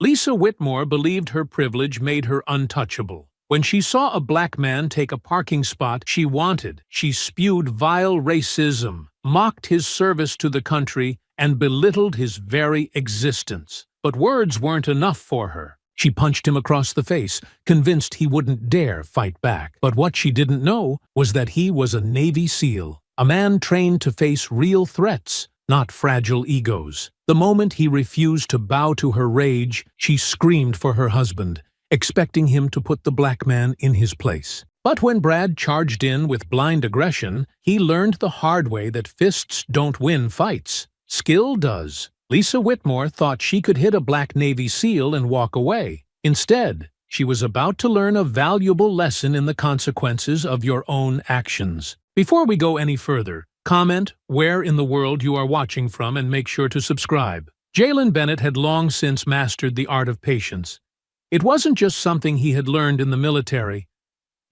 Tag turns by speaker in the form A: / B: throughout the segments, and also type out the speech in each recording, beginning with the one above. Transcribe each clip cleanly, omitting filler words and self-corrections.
A: Lisa Whitmore believed her privilege made her untouchable. When she saw a black man take a parking spot she wanted, she spewed vile racism, mocked his service to the country, and belittled his very existence. But words weren't enough for her. She punched him across the face, convinced he wouldn't dare fight back. But what she didn't know was that he was a Navy SEAL, a man trained to face real threats, not fragile egos. The moment he refused to bow to her rage, she screamed for her husband, expecting him to put the black man in his place. But when Brad charged in with blind aggression, he learned the hard way that fists don't win fights. Skill does. Lisa Whitmore thought she could hit a black Navy SEAL and walk away. Instead, she was about to learn a valuable lesson in the consequences of your own actions. Before we go any further, comment where in the world you are watching from and make sure to subscribe. Jalen Bennett had long since mastered the art of patience. It wasn't just something he had learned in the military.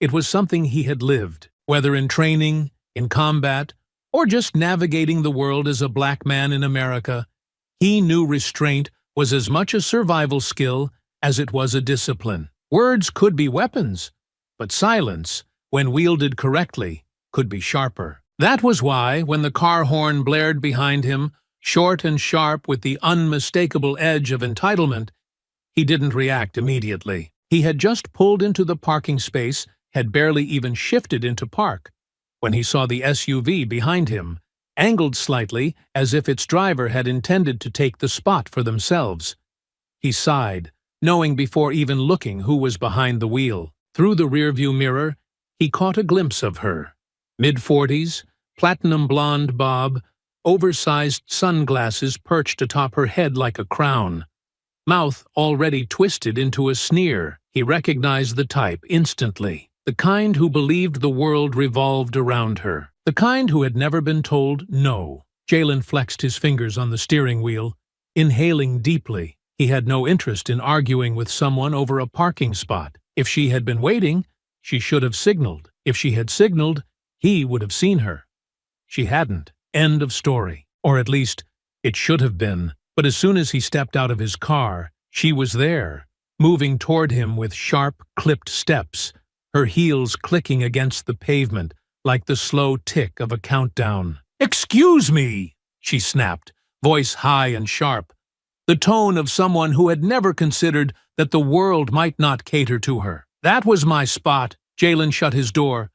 A: It was something he had lived, whether in training, in combat, or just navigating the world as a black man in America. He knew restraint was as much a survival skill as it was a discipline. Words could be weapons, but silence, when wielded correctly, could be sharper. That was why, when the car horn blared behind him, short and sharp with the unmistakable edge of entitlement, he didn't react immediately. He had just pulled into the parking space, had barely even shifted into park, when he saw the SUV behind him, angled slightly as if its driver had intended to take the spot for themselves. He sighed, knowing before even looking who was behind the wheel. Through the rearview mirror, he caught a glimpse of her. Mid-40s, platinum blonde bob, oversized sunglasses perched atop her head like a crown. Mouth already twisted into a sneer. He recognized the type instantly. The kind who believed the world revolved around her. The kind who had never been told no. Jalen flexed his fingers on the steering wheel, inhaling deeply. He had no interest in arguing with someone over a parking spot. If she had been waiting, she should have signaled. If she had signaled, he would have seen her. She hadn't. End of story. Or at least, it should have been. But as soon as he stepped out of his car, she was there, moving toward him with sharp, clipped steps, her heels clicking against the pavement like the slow tick of a countdown. "Excuse me," she snapped, voice high and sharp, the tone of someone who had never considered that the world might not cater to her. "That was my spot." Jalen shut his door,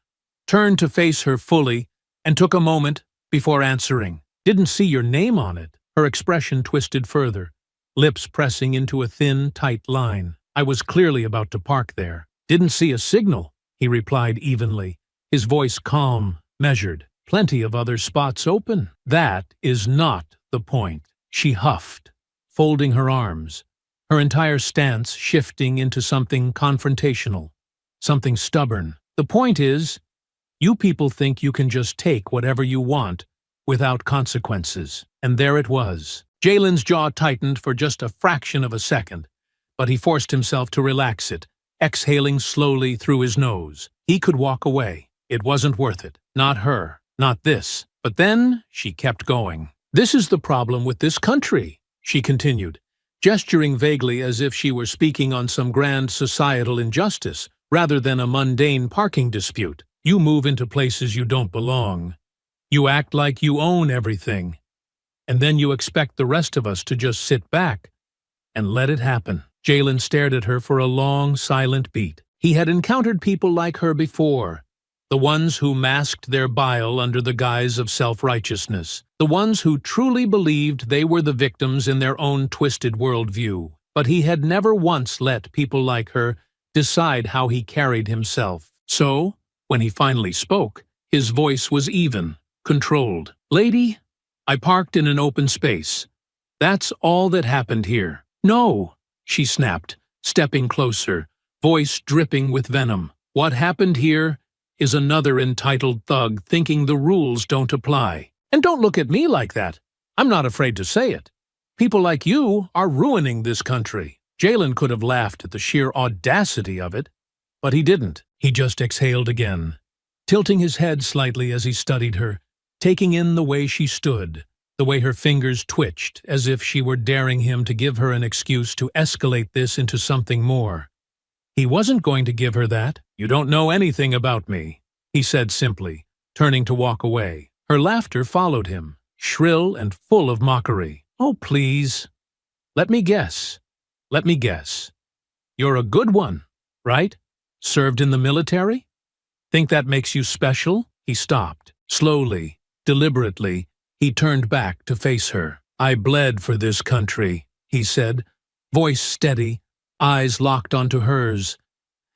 A: turned to face her fully, and took a moment before answering. "Didn't see your name on it." Her expression twisted further, lips pressing into a thin, tight line. "I was clearly about to park there." "Didn't see a signal," he replied evenly, his voice calm, measured. "Plenty of other spots open." "That is not the point," she huffed, folding her arms, her entire stance shifting into something confrontational, something stubborn. "The point is, you people think you can just take whatever you want without consequences." And there it was. Jalen's jaw tightened for just a fraction of a second, but he forced himself to relax it, exhaling slowly through his nose. He could walk away. It wasn't worth it. Not her. Not this. But then she kept going. "This is the problem with this country," she continued, gesturing vaguely as if she were speaking on some grand societal injustice rather than a mundane parking dispute. "You move into places you don't belong. You act like you own everything. And then you expect the rest of us to just sit back and let it happen." Jalen stared at her for a long, silent beat. He had encountered people like her before, the ones who masked their bile under the guise of self-righteousness, the ones who truly believed they were the victims in their own twisted worldview. But he had never once let people like her decide how he carried himself. So, when he finally spoke, his voice was even, controlled. "Lady, I parked in an open space. That's all that happened here." "No," she snapped, stepping closer, voice dripping with venom. "What happened here is another entitled thug thinking the rules don't apply. And don't look at me like that. I'm not afraid to say it. People like you are ruining this country." Jalen could have laughed at the sheer audacity of it, but he didn't. He just exhaled again, tilting his head slightly as he studied her, taking in the way she stood, the way her fingers twitched, as if she were daring him to give her an excuse to escalate this into something more. He wasn't going to give her that. "You don't know anything about me," he said simply, turning to walk away. Her laughter followed him, shrill and full of mockery. "Oh, please. Let me guess. Let me guess. You're a good one, right? Served in the military? Think that makes you special?" He stopped. Slowly, deliberately, he turned back to face her. "I bled for this country," he said, voice steady, eyes locked onto hers.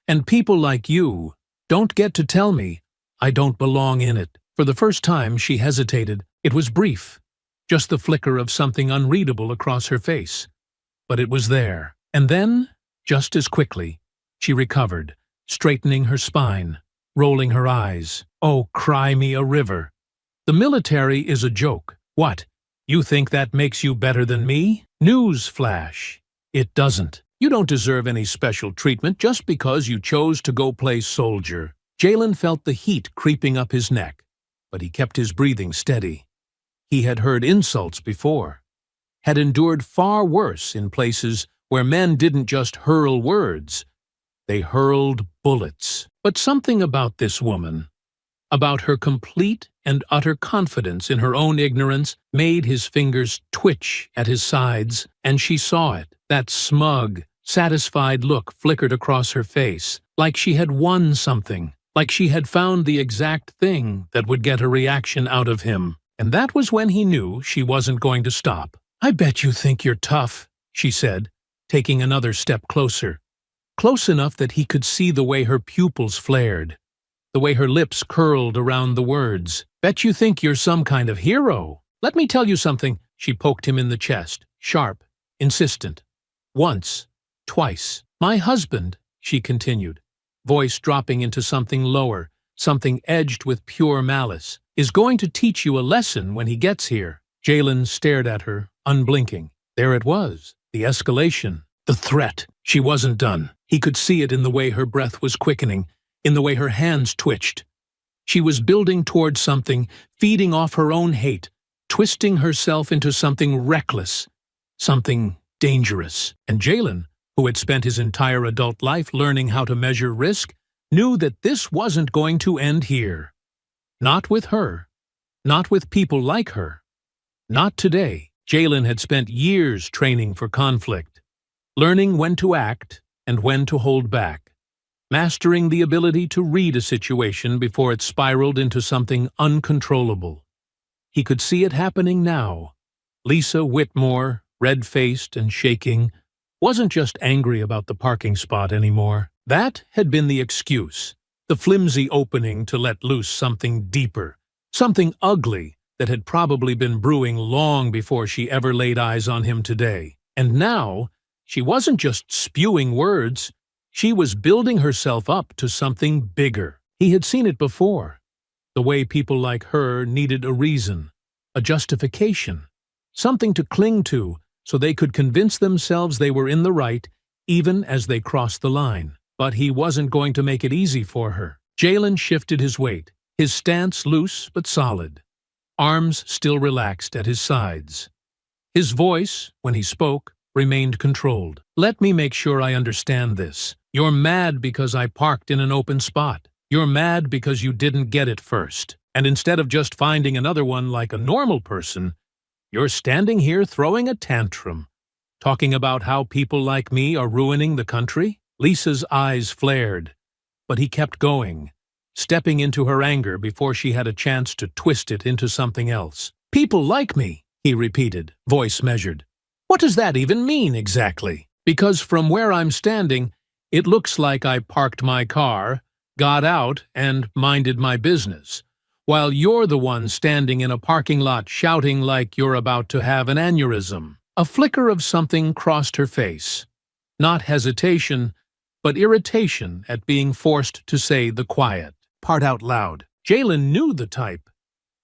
A: "And people like you don't get to tell me I don't belong in it." For the first time she hesitated. It was brief, just the flicker of something unreadable across her face. But it was there. And then, just as quickly, she recovered, straightening her spine, rolling her eyes. "Oh, cry me a river. The military is a joke. What? You think that makes you better than me? News flash. It doesn't. You don't deserve any special treatment just because you chose to go play soldier." Jalen felt the heat creeping up his neck, but he kept his breathing steady. He had heard insults before, had endured far worse in places where men didn't just hurl words, they hurled bullets. But something about this woman, about her complete and utter confidence in her own ignorance, made his fingers twitch at his sides, and she saw it. That smug, satisfied look flickered across her face, like she had won something, like she had found the exact thing that would get a reaction out of him. And that was when he knew she wasn't going to stop. "I bet you think you're tough," she said, taking another step closer. Close enough that he could see the way her pupils flared, the way her lips curled around the words. "Bet you think you're some kind of hero. Let me tell you something." She poked him in the chest, sharp, insistent. Once, twice. "My husband," she continued, voice dropping into something lower, something edged with pure malice, "is going to teach you a lesson when he gets here." Jalen stared at her, unblinking. There it was, the escalation, the threat. She wasn't done. He could see it in the way her breath was quickening, in the way her hands twitched. She was building towards something, feeding off her own hate, twisting herself into something reckless, something dangerous. And Jalen, who had spent his entire adult life learning how to measure risk, knew that this wasn't going to end here. Not with her. Not with people like her. Not today. Jalen had spent years training for conflict, learning when to act and when to hold back, mastering the ability to read a situation before it spiraled into something uncontrollable. He could see it happening now. Lisa Whitmore, red-faced and shaking, wasn't just angry about the parking spot anymore. That had been the excuse, the flimsy opening to let loose something deeper, something ugly that had probably been brewing long before she ever laid eyes on him today. And now, she wasn't just spewing words, she was building herself up to something bigger. He had seen it before, the way people like her needed a reason, a justification, something to cling to so they could convince themselves they were in the right even as they crossed the line. But he wasn't going to make it easy for her. Jalen shifted his weight, his stance loose but solid, arms still relaxed at his sides. His voice, when he spoke, remained controlled. "Let me make sure I understand this. You're mad because I parked in an open spot. You're mad because you didn't get it first. And instead of just finding another one like a normal person, you're standing here throwing a tantrum, talking about how people like me are ruining the country?" Lisa's eyes flared, but he kept going, stepping into her anger before she had a chance to twist it into something else. "People like me," he repeated, voice measured. "What does that even mean exactly? Because from where I'm standing, it looks like I parked my car, got out, and minded my business, while you're the one standing in a parking lot shouting like you're about to have an aneurysm." A flicker of something crossed her face. Not hesitation, but irritation at being forced to say the quiet part out loud. Jalen knew the type.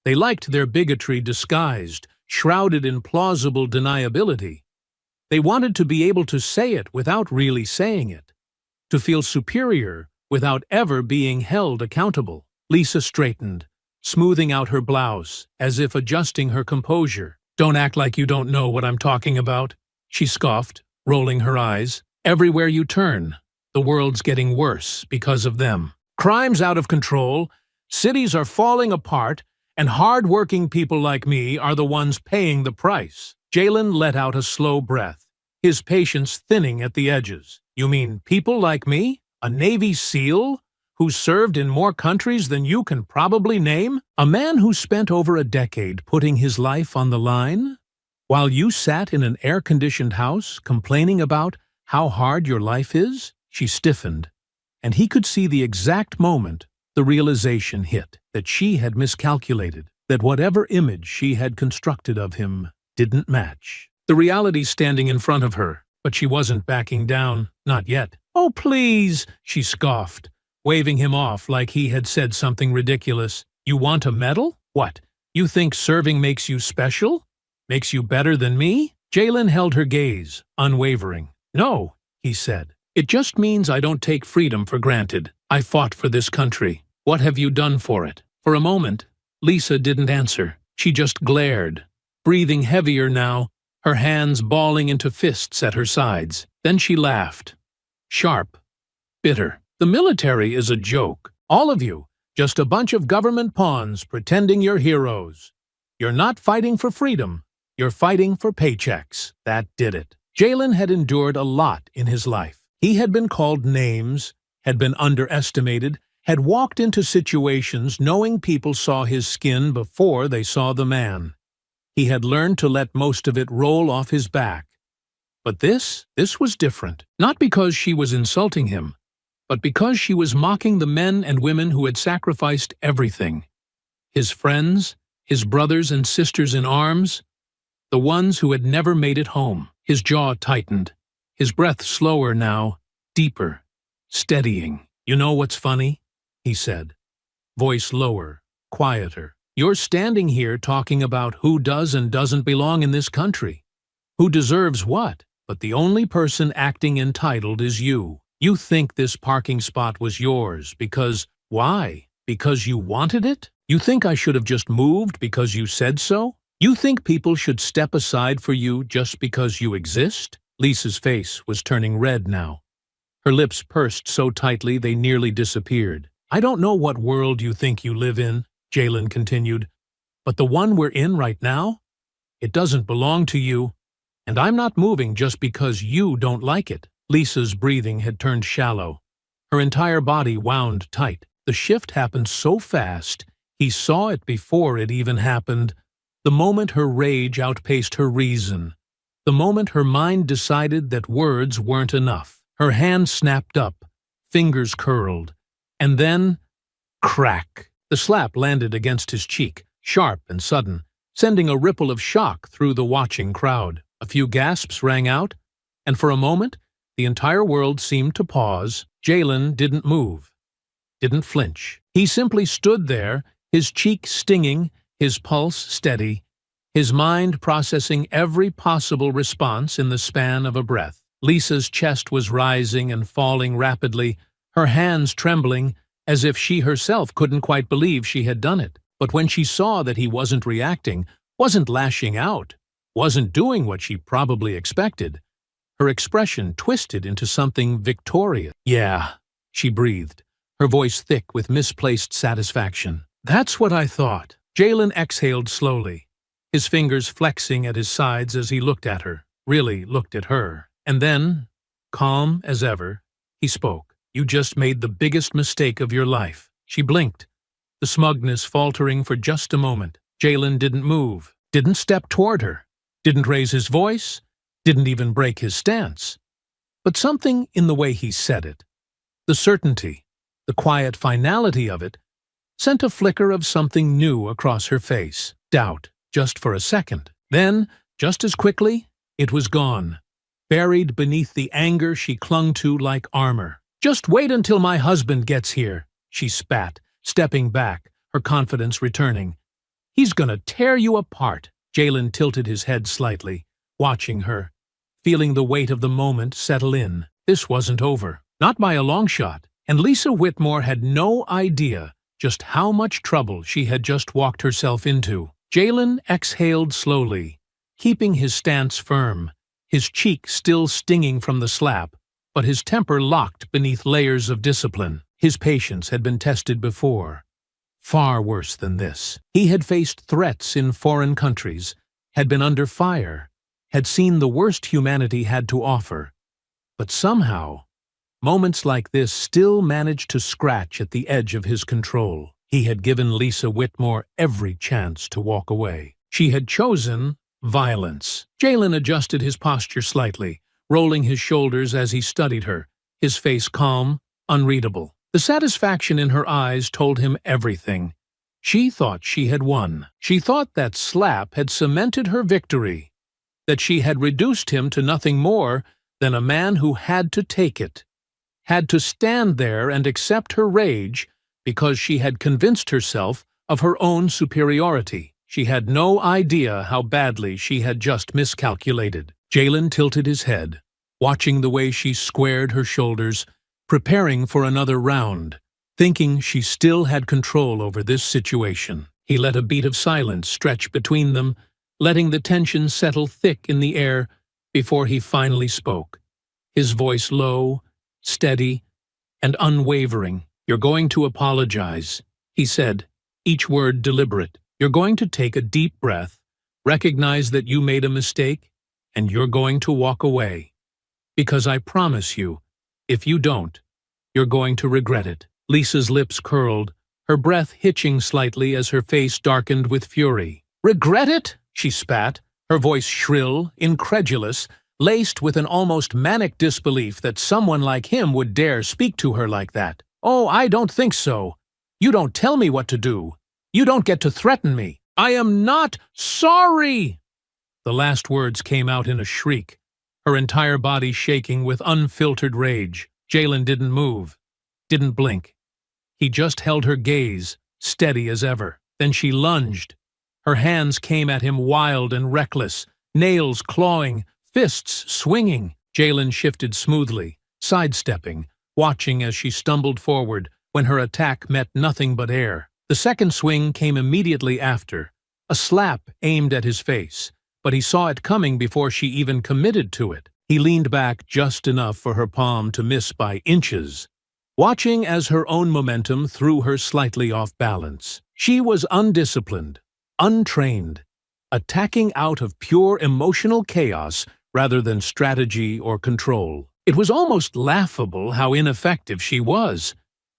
A: They liked their bigotry disguised, shrouded in plausible deniability. They wanted to be able to say it without really saying it, to feel superior without ever being held accountable. Lisa straightened, smoothing out her blouse, as if adjusting her composure. Don't act like you don't know what I'm talking about, she scoffed, rolling her eyes. Everywhere you turn, the world's getting worse because of them. Crime's out of control, cities are falling apart, and hard-working people like me are the ones paying the price. Jalen let out a slow breath, his patience thinning at the edges. You mean people like me? A Navy SEAL? Who served in more countries than you can probably name? A man who spent over a decade putting his life on the line? While you sat in an air-conditioned house complaining about how hard your life is? She stiffened, and he could see the exact moment the realization hit that she had miscalculated, that whatever image she had constructed of him didn't match the reality standing in front of her. But she wasn't backing down, not yet. "Oh, please," she scoffed, waving him off like he had said something ridiculous. "You want a medal? What, you think serving makes you special? Makes you better than me?" Jalen held her gaze, unwavering. "No," he said. "It just means I don't take freedom for granted. I fought for this country. What have you done for it?" For a moment, Lisa didn't answer. She just glared, breathing heavier now, her hands balling into fists at her sides. Then she laughed. Sharp, bitter. "The military is a joke. All of you, just a bunch of government pawns pretending you're heroes. You're not fighting for freedom. You're fighting for paychecks." That did it. Jalen had endured a lot in his life. He had been called names, had been underestimated, had walked into situations knowing people saw his skin before they saw the man. He had learned to let most of it roll off his back. But this was different. Not because she was insulting him, but because she was mocking the men and women who had sacrificed everything. His friends, his brothers and sisters in arms, the ones who had never made it home. His jaw tightened, his breath slower now, deeper, steadying. "You know what's funny?" he said, voice lower, quieter. "You're standing here talking about who does and doesn't belong in this country, who deserves what, but the only person acting entitled is you. You think this parking spot was yours because, why? Because you wanted it? You think I should have just moved because you said so? You think people should step aside for you just because you exist?" Lisa's face was turning red now. Her lips pursed so tightly they nearly disappeared. "I don't know what world you think you live in," Jalen continued, "but the one we're in right now, it doesn't belong to you, and I'm not moving just because you don't like it." Lisa's breathing had turned shallow. Her entire body wound tight. The shift happened so fast, he saw it before it even happened. The moment her rage outpaced her reason. The moment her mind decided that words weren't enough. Her hand snapped up, fingers curled, and then, crack! The slap landed against his cheek, sharp and sudden, sending a ripple of shock through the watching crowd. A few gasps rang out, and for a moment, the entire world seemed to pause. Jalen didn't move, didn't flinch. He simply stood there, his cheek stinging, his pulse steady, his mind processing every possible response in the span of a breath. Lisa's chest was rising and falling rapidly, her hands trembling, as if she herself couldn't quite believe she had done it. But when she saw that he wasn't reacting, wasn't lashing out, wasn't doing what she probably expected, her expression twisted into something victorious. "Yeah," she breathed, her voice thick with misplaced satisfaction. "That's what I thought." Jalen exhaled slowly, his fingers flexing at his sides as he looked at her, really looked at her. And then, calm as ever, he spoke. "You just made the biggest mistake of your life." She blinked, the smugness faltering for just a moment. Jalen didn't move, didn't step toward her, didn't raise his voice, didn't even break his stance. But something in the way he said it, the certainty, the quiet finality of it, sent a flicker of something new across her face. Doubt, just for a second. Then, just as quickly, it was gone, buried beneath the anger she clung to like armor. "Just wait until my husband gets here," she spat, stepping back, her confidence returning. "He's gonna tear you apart." Jalen tilted his head slightly, watching her, feeling the weight of the moment settle in. This wasn't over, not by a long shot, and Lisa Whitmore had no idea just how much trouble she had just walked herself into. Jalen exhaled slowly, keeping his stance firm, his cheek still stinging from the slap, but his temper locked beneath layers of discipline. His patience had been tested before. Far worse than this. He had faced threats in foreign countries, had been under fire, had seen the worst humanity had to offer. But somehow, moments like this still managed to scratch at the edge of his control. He had given Lisa Whitmore every chance to walk away. She had chosen violence. Jalen adjusted his posture slightly, rolling his shoulders as he studied her, his face calm, unreadable. The satisfaction in her eyes told him everything. She thought she had won. She thought that slap had cemented her victory, that she had reduced him to nothing more than a man who had to take it, had to stand there and accept her rage because she had convinced herself of her own superiority. She had no idea how badly she had just miscalculated. Jalen tilted his head, watching the way she squared her shoulders, preparing for another round, thinking she still had control over this situation. He let a beat of silence stretch between them, letting the tension settle thick in the air before he finally spoke, his voice low, steady, and unwavering. "You're going to apologize," he said, each word deliberate. "You're going to take a deep breath, recognize that you made a mistake, and you're going to walk away. Because I promise you, if you don't, you're going to regret it." Lisa's lips curled, her breath hitching slightly as her face darkened with fury. "Regret it?" she spat, her voice shrill, incredulous, laced with an almost manic disbelief that someone like him would dare speak to her like that. "Oh, I don't think so. You don't tell me what to do. You don't get to threaten me. I am not sorry!" The last words came out in a shriek, her entire body shaking with unfiltered rage. Jalen didn't move, didn't blink. He just held her gaze, steady as ever. Then she lunged. Her hands came at him wild and reckless, nails clawing, fists swinging. Jalen shifted smoothly, sidestepping, watching as she stumbled forward when her attack met nothing but air. The second swing came immediately after, a slap aimed at his face, but he saw it coming before she even committed to it. He leaned back just enough for her palm to miss by inches, watching as her own momentum threw her slightly off balance. She was undisciplined, untrained, attacking out of pure emotional chaos rather than strategy or control. It was almost laughable how ineffective she was.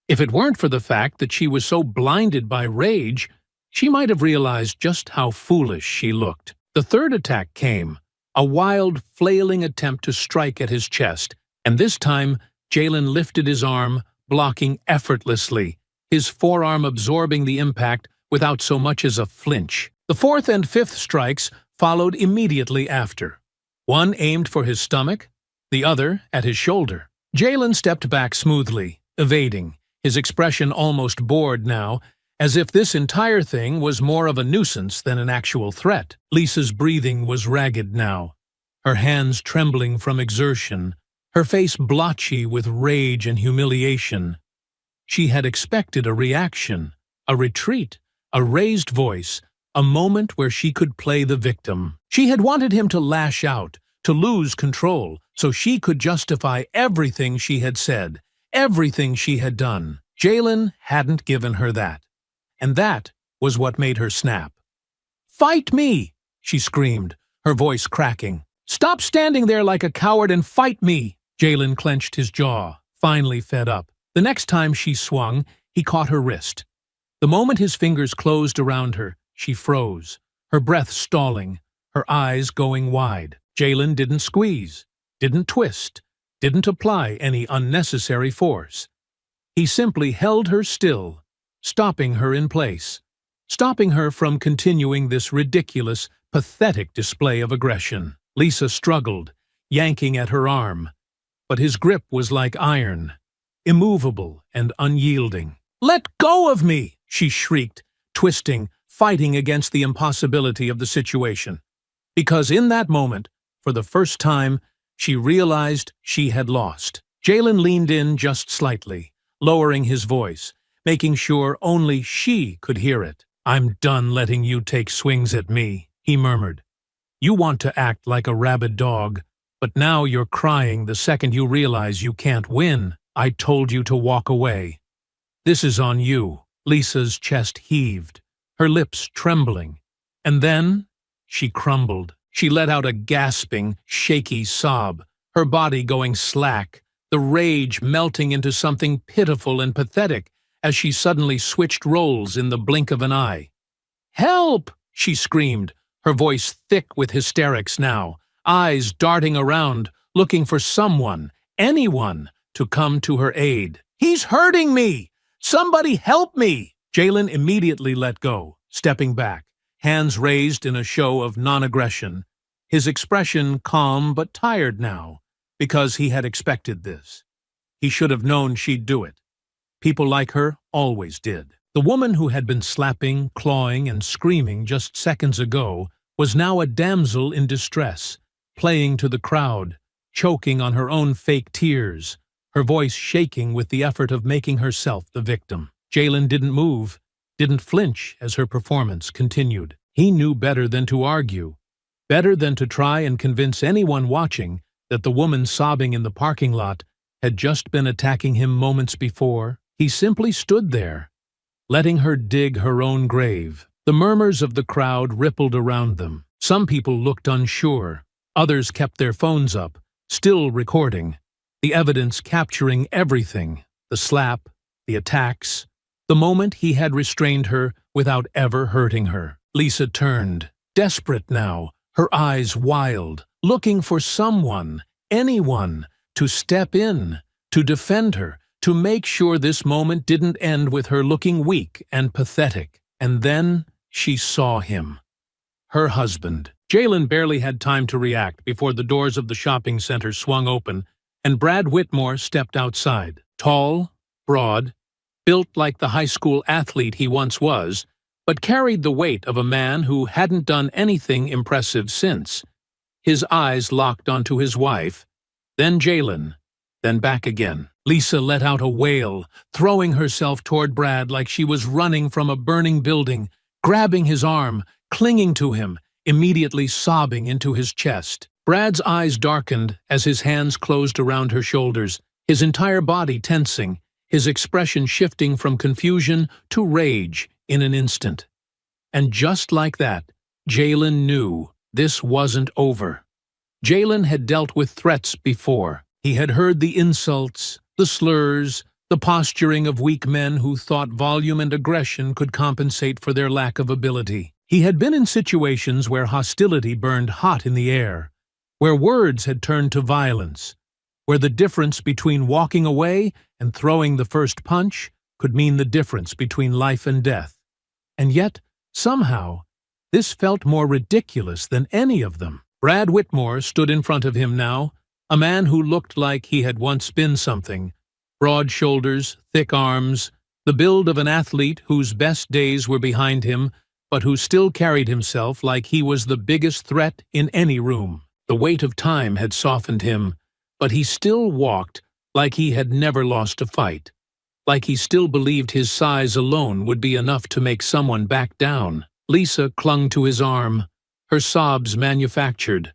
A: If it weren't for the fact that she was so blinded by rage, she might have realized just how foolish she looked. The third attack came, a wild, flailing attempt to strike at his chest, and this time Jalen lifted his arm, blocking effortlessly, his forearm absorbing the impact without so much as a flinch. The fourth and fifth strikes followed immediately after, one aimed for his stomach, the other at his shoulder. Jalen stepped back smoothly, evading, his expression almost bored now, as if this entire thing was more of a nuisance than an actual threat. Lisa's breathing was ragged now, her hands trembling from exertion, her face blotchy with rage and humiliation. She had expected a reaction, a retreat, a raised voice, a moment where she could play the victim. She had wanted him to lash out, to lose control, so she could justify everything she had said, everything she had done. Jalen hadn't given her that. And that was what made her snap. "Fight me!" she screamed, her voice cracking. "Stop standing there like a coward and fight me!" Jalen clenched his jaw, finally fed up. The next time she swung, he caught her wrist. The moment his fingers closed around her, she froze, her breath stalling, her eyes going wide. Jalen didn't squeeze, didn't twist, didn't apply any unnecessary force. He simply held her still, stopping her in place, stopping her from continuing this ridiculous, pathetic display of aggression. Lisa struggled, yanking at her arm, but his grip was like iron, immovable and unyielding. "Let go of me!" she shrieked, twisting, fighting against the impossibility of the situation. Because in that moment, for the first time, she realized she had lost. Jalen leaned in just slightly, lowering his voice, making sure only she could hear it. "I'm done letting you take swings at me," he murmured. You want to act like a rabid dog, but now you're crying the second you realize you can't win. I told you to walk away. This is on you." Lisa's chest heaved, her lips trembling. And then she crumbled. She let out a gasping, shaky sob, her body going slack, the rage melting into something pitiful and pathetic as she suddenly switched roles in the blink of an eye. "Help!" she screamed, her voice thick with hysterics now, eyes darting around, looking for someone, anyone, to come to her aid. "He's hurting me! Somebody help me!" Jalen immediately let go, stepping back, hands raised in a show of non-aggression, his expression calm but tired now, because he had expected this. He should have known she'd do it. People like her always did. The woman who had been slapping, clawing, and screaming just seconds ago was now a damsel in distress, playing to the crowd, choking on her own fake tears, her voice shaking with the effort of making herself the victim. Jalen didn't move, didn't flinch as her performance continued. He knew better than to argue, better than to try and convince anyone watching that the woman sobbing in the parking lot had just been attacking him moments before. He simply stood there, letting her dig her own grave. The murmurs of the crowd rippled around them. Some people looked unsure. Others kept their phones up, still recording, the evidence capturing everything, the slap, the attacks, the moment he had restrained her without ever hurting her. Lisa turned, desperate now, her eyes wild, looking for someone, anyone, to step in, to defend her, to make sure this moment didn't end with her looking weak and pathetic. And then she saw him. Her husband. Jalen barely had time to react before the doors of the shopping center swung open and Brad Whitmore stepped outside. Tall, broad, built like the high school athlete he once was, but carried the weight of a man who hadn't done anything impressive since. His eyes locked onto his wife, then Jalen, then back again. Lisa let out a wail, throwing herself toward Brad like she was running from a burning building, grabbing his arm, clinging to him, immediately sobbing into his chest. Brad's eyes darkened as his hands closed around her shoulders, his entire body tensing, his expression shifting from confusion to rage in an instant. And just like that, Jalen knew this wasn't over. Jalen had dealt with threats before. He had heard the insults, the slurs, the posturing of weak men who thought volume and aggression could compensate for their lack of ability. He had been in situations where hostility burned hot in the air, where words had turned to violence, where the difference between walking away and throwing the first punch could mean the difference between life and death. And yet, somehow, this felt more ridiculous than any of them. Brad Whitmore stood in front of him now, a man who looked like he had once been something. Broad shoulders, thick arms, the build of an athlete whose best days were behind him, but who still carried himself like he was the biggest threat in any room. The weight of time had softened him, but he still walked like he had never lost a fight, like he still believed his size alone would be enough to make someone back down. Lisa clung to his arm, her sobs manufactured,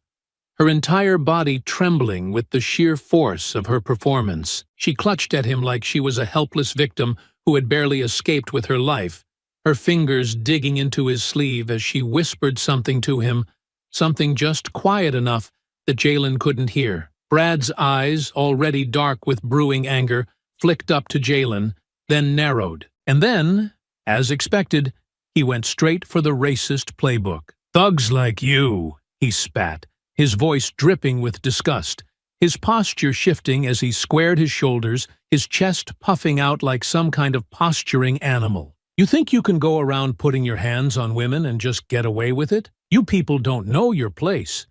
A: her entire body trembling with the sheer force of her performance. She clutched at him like she was a helpless victim who had barely escaped with her life, her fingers digging into his sleeve as she whispered something to him, something just quiet enough that Jalen couldn't hear. Brad's eyes, already dark with brewing anger, flicked up to Jalen, then narrowed. And then, as expected, he went straight for the racist playbook. "Thugs like you," he spat, his voice dripping with disgust, his posture shifting as he squared his shoulders, his chest puffing out like some kind of posturing animal. "You think you can go around putting your hands on women and just get away with it? You people don't know your place.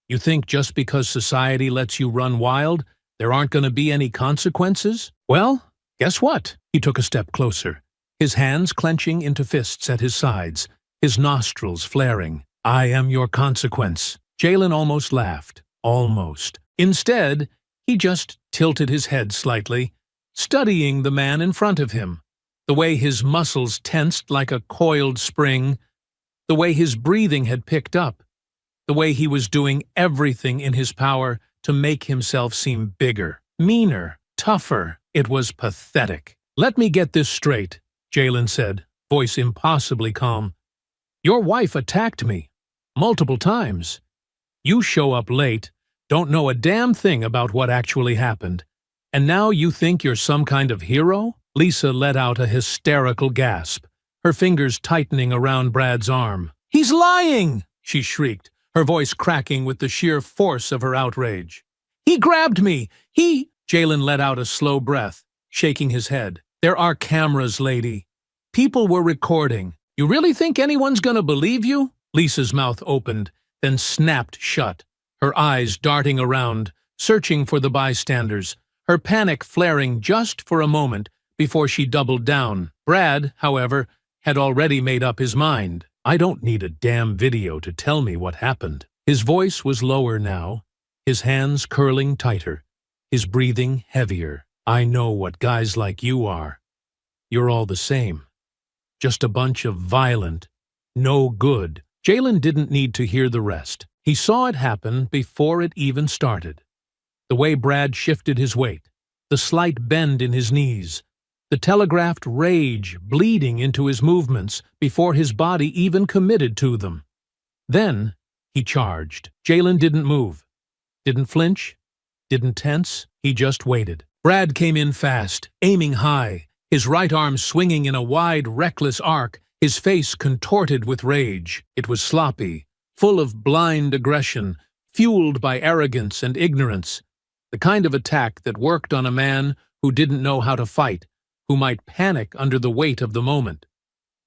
A: You think just because society lets you run wild, there aren't going to be any consequences? Well, guess what?" He took a step closer, his hands clenching into fists at his sides, his nostrils flaring. "I am your consequence." Jalen almost laughed. Almost. Instead, he just tilted his head slightly, studying the man in front of him, the way his muscles tensed like a coiled spring, the way his breathing had picked up. the way he was doing everything in his power to make himself seem bigger, meaner, tougher. It was pathetic. "Let me get this straight," Jalen said, voice impossibly calm. "Your wife attacked me. Multiple times. You show up late, don't know a damn thing about what actually happened, and now you think you're some kind of hero?" Lisa let out a hysterical gasp, her fingers tightening around Brad's arm. "He's lying!" she shrieked, her voice cracking with the sheer force of her outrage. "He grabbed me! He—" Jalen let out a slow breath, shaking his head. "There are cameras, lady. People were recording. You really think anyone's gonna believe you?" Lisa's mouth opened, then snapped shut, her eyes darting around, searching for the bystanders, her panic flaring just for a moment before she doubled down. Brad, however, had already made up his mind. "I don't need a damn video to tell me what happened." His voice was lower now, his hands curling tighter, his breathing heavier. "I know what guys like you are. You're all the same. Just a bunch of violent, no good." Jalen didn't need to hear the rest. He saw it happen before it even started. The way Brad shifted his weight, the slight bend in his knees, the telegraphed rage bleeding into his movements before his body even committed to them. Then he charged. Jalen didn't move, didn't flinch, didn't tense. He just waited. Brad came in fast, aiming high, his right arm swinging in a wide, reckless arc, his face contorted with rage. It was sloppy, full of blind aggression, fueled by arrogance and ignorance, the kind of attack that worked on a man who didn't know how to fight, who might panic under the weight of the moment.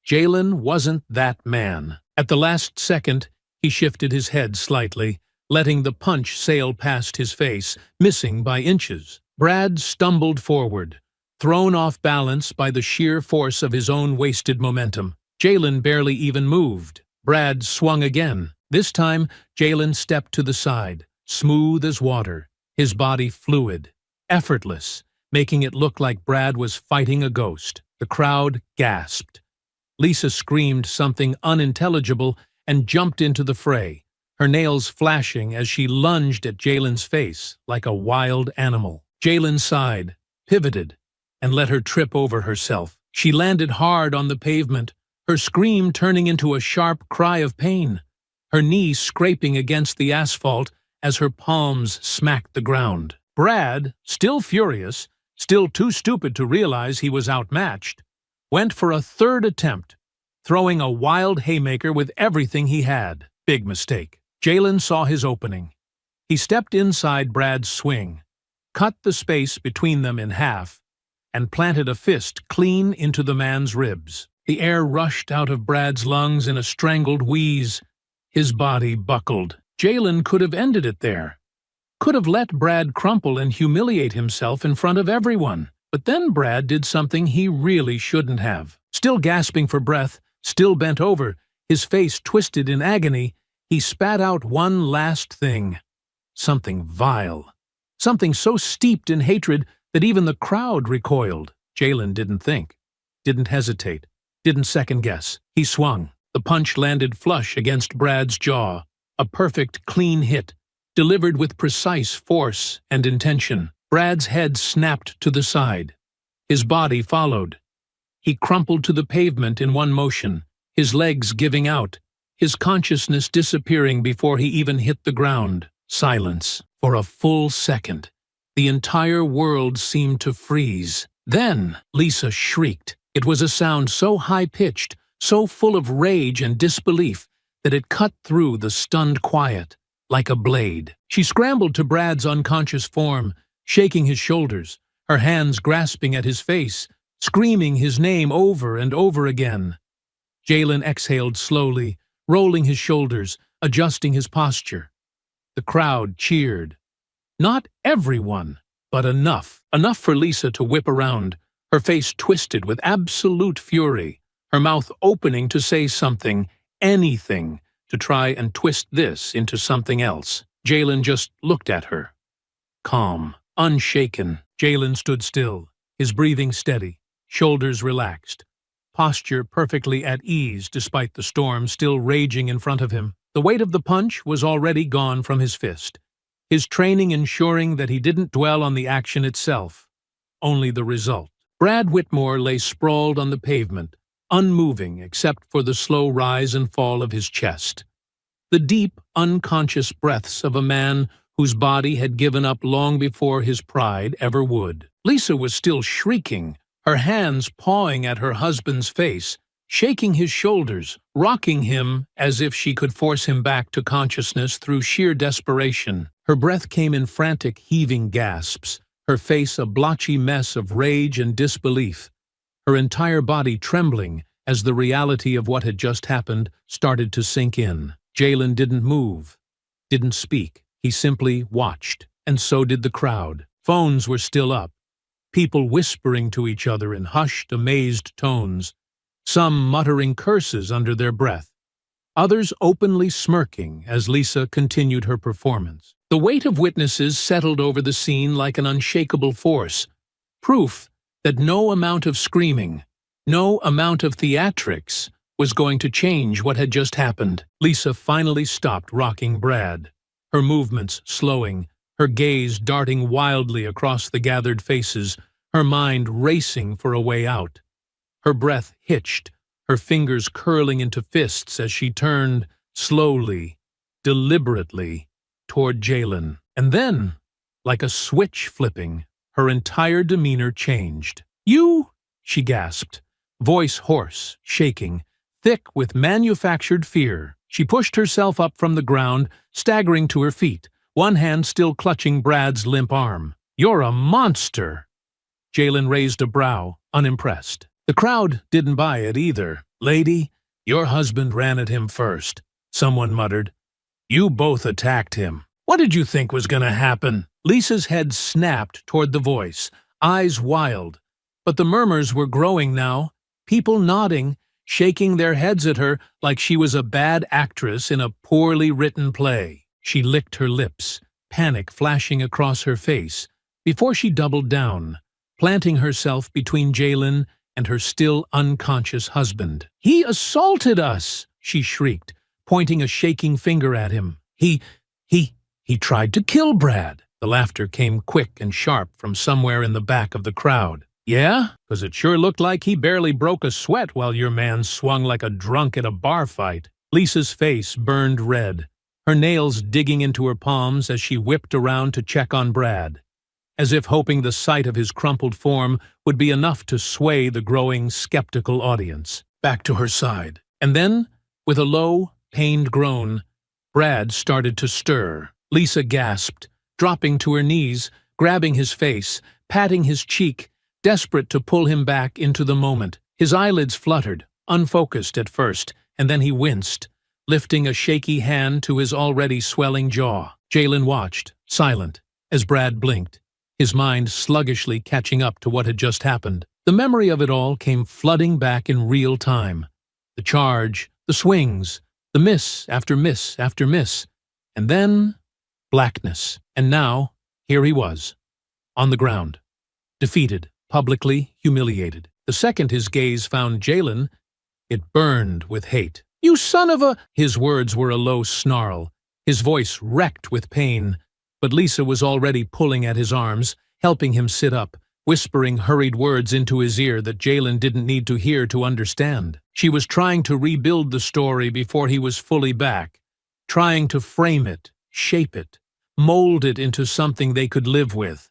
A: Jalen wasn't that man. At the last second, he shifted his head slightly, letting the punch sail past his face, missing by inches. Brad stumbled forward, thrown off balance by the sheer force of his own wasted momentum. Jalen barely even moved. Brad swung again. This time, Jalen stepped to the side, smooth as water, his body fluid, effortless, making it look like Brad was fighting a ghost. The crowd gasped. Lisa screamed something unintelligible and jumped into the fray, her nails flashing as she lunged at Jalen's face like a wild animal. Jalen sighed, pivoted, and let her trip over herself. She landed hard on the pavement, her scream turning into a sharp cry of pain, her knee scraping against the asphalt as her palms smacked the ground. Brad, still furious, still too stupid to realize he was outmatched, went for a third attempt, throwing a wild haymaker with everything he had. Big mistake. Jalen saw his opening. He stepped inside Brad's swing, cut the space between them in half, and planted a fist clean into the man's ribs. The air rushed out of Brad's lungs in a strangled wheeze. His body buckled. Jalen could have ended it there. Could have let Brad crumple and humiliate himself in front of everyone. But then Brad did something he really shouldn't have. Still gasping for breath, still bent over, his face twisted in agony, he spat out one last thing. Something vile. Something so steeped in hatred that even the crowd recoiled. Jalen didn't think, didn't hesitate, didn't second-guess. He swung. The punch landed flush against Brad's jaw. A perfect, clean hit, delivered with precise force and intention. Brad's head snapped to the side. His body followed. He crumpled to the pavement in one motion, his legs giving out, his consciousness disappearing before he even hit the ground. Silence. For a full second, the entire world seemed to freeze. Then Lisa shrieked. It was a sound so high-pitched, so full of rage and disbelief, that it cut through the stunned quiet like a blade. She scrambled to Brad's unconscious form, shaking his shoulders, her hands grasping at his face, screaming his name over and over again. Jalen exhaled slowly, rolling his shoulders, adjusting his posture. The crowd cheered. Not everyone, but enough. Enough for Lisa to whip around, her face twisted with absolute fury, her mouth opening to say something, anything, to try and twist this into something else. Jalen just looked at her. Calm, unshaken. Jalen stood still, his breathing steady, shoulders relaxed, posture perfectly at ease despite the storm still raging in front of him. The weight of the punch was already gone from his fist, his training ensuring that he didn't dwell on the action itself, only the result. Brad Whitmore lay sprawled on the pavement, unmoving except for the slow rise and fall of his chest. The deep, unconscious breaths of a man whose body had given up long before his pride ever would. Lisa was still shrieking, her hands pawing at her husband's face, shaking his shoulders, rocking him as if she could force him back to consciousness through sheer desperation. Her breath came in frantic, heaving gasps, her face a blotchy mess of rage and disbelief, her entire body trembling as the reality of what had just happened started to sink in. Jalen didn't move, didn't speak. He simply watched, and so did the crowd. Phones were still up, people whispering to each other in hushed, amazed tones, some muttering curses under their breath, others openly smirking as Lisa continued her performance. The weight of witnesses settled over the scene like an unshakable force, proof that no amount of screaming, no amount of theatrics was going to change what had just happened. Lisa finally stopped rocking Brad, her movements slowing, her gaze darting wildly across the gathered faces, her mind racing for a way out. Her breath hitched, her fingers curling into fists as she turned, slowly, deliberately, toward Jalen. And then, like a switch flipping, her entire demeanor changed. "You?" she gasped, voice hoarse, shaking, thick with manufactured fear. She pushed herself up from the ground, staggering to her feet, one hand still clutching Brad's limp arm. "You're a monster!" Jalen raised a brow, unimpressed. The crowd didn't buy it either. "Lady, your husband ran at him first," someone muttered. "You both attacked him. What did you think was going to happen?" Lisa's head snapped toward the voice, eyes wild. But the murmurs were growing now, people nodding, shaking their heads at her like she was a bad actress in a poorly written play. She licked her lips, panic flashing across her face, before she doubled down, planting herself between Jalen and her still unconscious husband. "He assaulted us!" she shrieked, pointing a shaking finger at him. He tried to kill Brad." The laughter came quick and sharp from somewhere in the back of the crowd. "Yeah? 'Cause it sure looked like he barely broke a sweat while your man swung like a drunk at a bar fight." Lisa's face burned red, her nails digging into her palms as she whipped around to check on Brad, as if hoping the sight of his crumpled form would be enough to sway the growing, skeptical audience. Back to her side. And then, with a low, pained groan, Brad started to stir. Lisa gasped, dropping to her knees, grabbing his face, patting his cheek, desperate to pull him back into the moment. His eyelids fluttered, unfocused at first, and then he winced, lifting a shaky hand to his already swelling jaw. Jalen watched, silent, as Brad blinked, his mind sluggishly catching up to what had just happened. The memory of it all came flooding back in real time. The charge, the swings, the miss after miss after miss, and then blackness. And now, here he was, on the ground, defeated, publicly humiliated. The second his gaze found Jalen, it burned with hate. "You son of a—" His words were a low snarl, his voice wrecked with pain, but Lisa was already pulling at his arms, helping him sit up, whispering hurried words into his ear that Jalen didn't need to hear to understand. She was trying to rebuild the story before he was fully back, trying to frame it, shape it, mold it into something they could live with.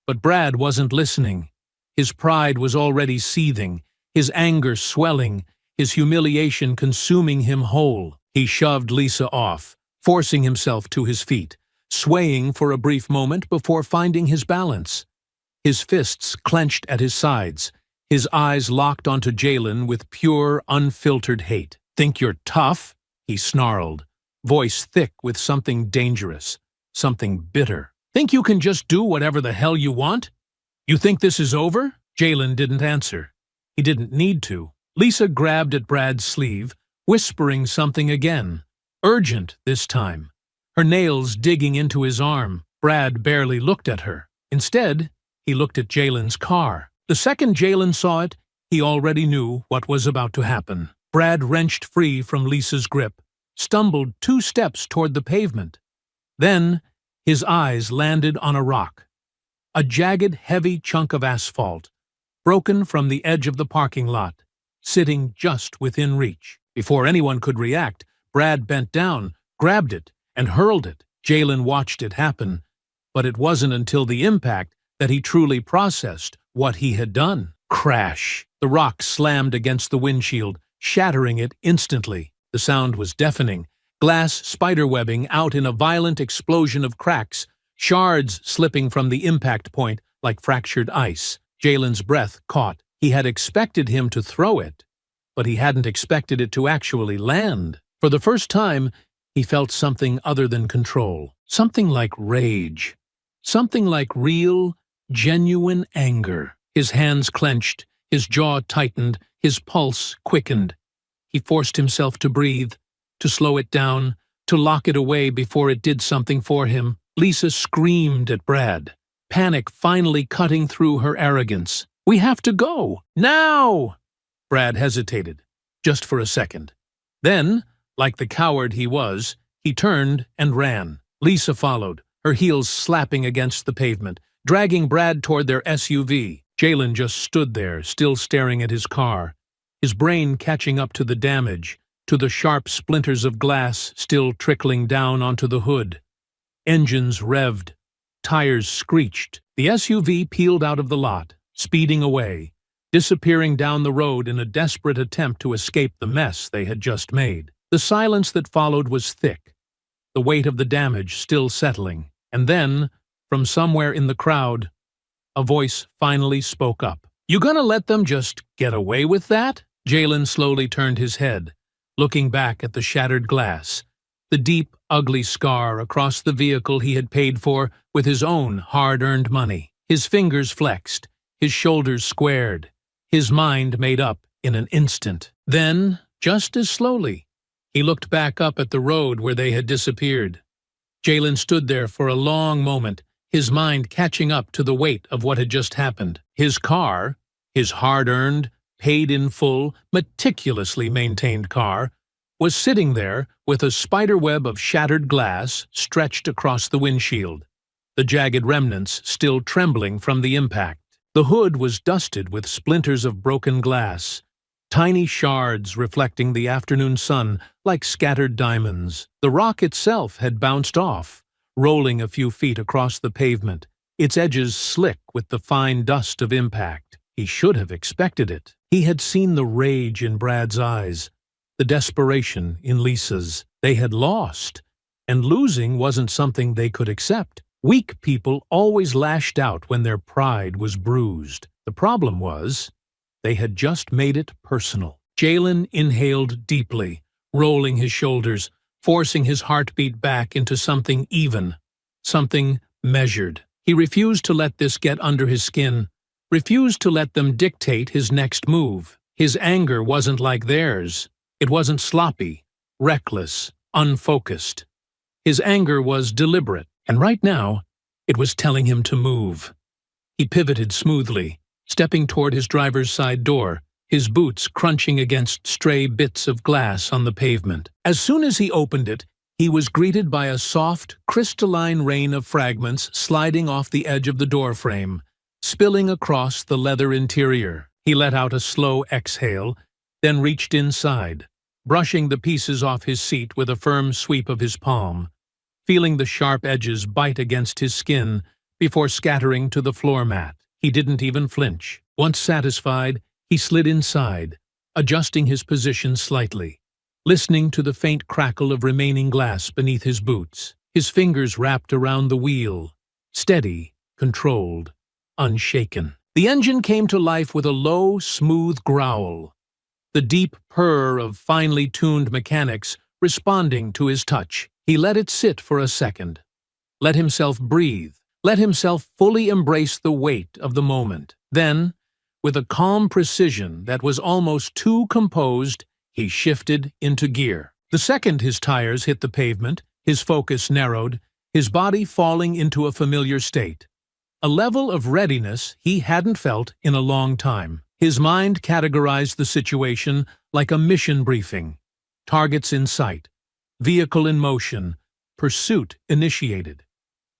A: But Brad wasn't listening. His pride was already seething, his anger swelling, his humiliation consuming him whole. He shoved Lisa off, forcing himself to his feet, swaying for a brief moment before finding his balance. His fists clenched at his sides, his eyes locked onto Jalen with pure, unfiltered hate. "Think you're tough?" he snarled, voice thick with something dangerous, something bitter. "Think you can just do whatever the hell you want? You think this is over?" Jalen didn't answer. He didn't need to. Lisa grabbed at Brad's sleeve, whispering something again, urgent this time, her nails digging into his arm. Brad barely looked at her. Instead, he looked at Jalen's car. The second Jalen saw it, he already knew what was about to happen. Brad wrenched free from Lisa's grip, stumbled 2 steps toward the pavement. Then, his eyes landed on a rock, a jagged, heavy chunk of asphalt, broken from the edge of the parking lot, sitting just within reach. Before anyone could react, Brad bent down, grabbed it, and hurled it. Jalen watched it happen, but it wasn't until the impact that he truly processed what he had done. Crash! The rock slammed against the windshield, shattering it instantly. The sound was deafening, glass spiderwebbing out in a violent explosion of cracks, shards slipping from the impact point like fractured ice. Jalen's breath caught. He had expected him to throw it, but he hadn't expected it to actually land. For the first time, he felt something other than control. Something like rage. Something like real, genuine anger. His hands clenched, his jaw tightened, his pulse quickened. He forced himself to breathe, to slow it down, to lock it away before it did something for him. Lisa screamed at Brad, panic finally cutting through her arrogance. "We have to go! Now!" Brad hesitated, just for a second. Then, like the coward he was, he turned and ran. Lisa followed, her heels slapping against the pavement, dragging Brad toward their SUV. Jalen just stood there, still staring at his car, his brain catching up to the damage, to the sharp splinters of glass still trickling down onto the hood. Engines revved, tires screeched. The SUV peeled out of the lot, speeding away, disappearing down the road in a desperate attempt to escape the mess they had just made. The silence that followed was thick, the weight of the damage still settling. And then, from somewhere in the crowd, a voice finally spoke up. "You gonna let them just get away with that?" Jalen slowly turned his head, looking back at the shattered glass, the deep, ugly scar across the vehicle he had paid for with his own hard-earned money. His fingers flexed, his shoulders squared, his mind made up in an instant. Then, just as slowly, he looked back up at the road where they had disappeared. Jalen stood there for a long moment, his mind catching up to the weight of what had just happened. His car, his hard-earned, paid-in-full, meticulously maintained car, was sitting there with a spiderweb of shattered glass stretched across the windshield, the jagged remnants still trembling from the impact. The hood was dusted with splinters of broken glass, tiny shards reflecting the afternoon sun like scattered diamonds. The rock itself had bounced off, rolling a few feet across the pavement, its edges slick with the fine dust of impact. He should have expected it. He had seen the rage in Brad's eyes, the desperation in Lisa's. They had lost, and losing wasn't something they could accept. Weak people always lashed out when their pride was bruised. The problem was, they had just made it personal. Jalen inhaled deeply, rolling his shoulders, forcing his heartbeat back into something even, something measured. He refused to let this get under his skin, refused to let them dictate his next move. His anger wasn't like theirs. It wasn't sloppy, reckless, unfocused. His anger was deliberate, and right now, it was telling him to move. He pivoted smoothly, stepping toward his driver's side door, his boots crunching against stray bits of glass on the pavement. As soon as he opened it, he was greeted by a soft, crystalline rain of fragments sliding off the edge of the doorframe, spilling across the leather interior. He let out a slow exhale, then reached inside, brushing the pieces off his seat with a firm sweep of his palm, feeling the sharp edges bite against his skin before scattering to the floor mat. He didn't even flinch. Once satisfied, he slid inside, adjusting his position slightly, listening to the faint crackle of remaining glass beneath his boots. His fingers wrapped around the wheel, steady, controlled, unshaken. The engine came to life with a low, smooth growl, the deep purr of finely tuned mechanics responding to his touch. He let it sit for a second, let himself breathe, let himself fully embrace the weight of the moment. Then, with a calm precision that was almost too composed, he shifted into gear. The second his tires hit the pavement, his focus narrowed, his body falling into a familiar state. A level of readiness he hadn't felt in a long time. His mind categorized the situation like a mission briefing. Targets in sight, vehicle in motion, pursuit initiated.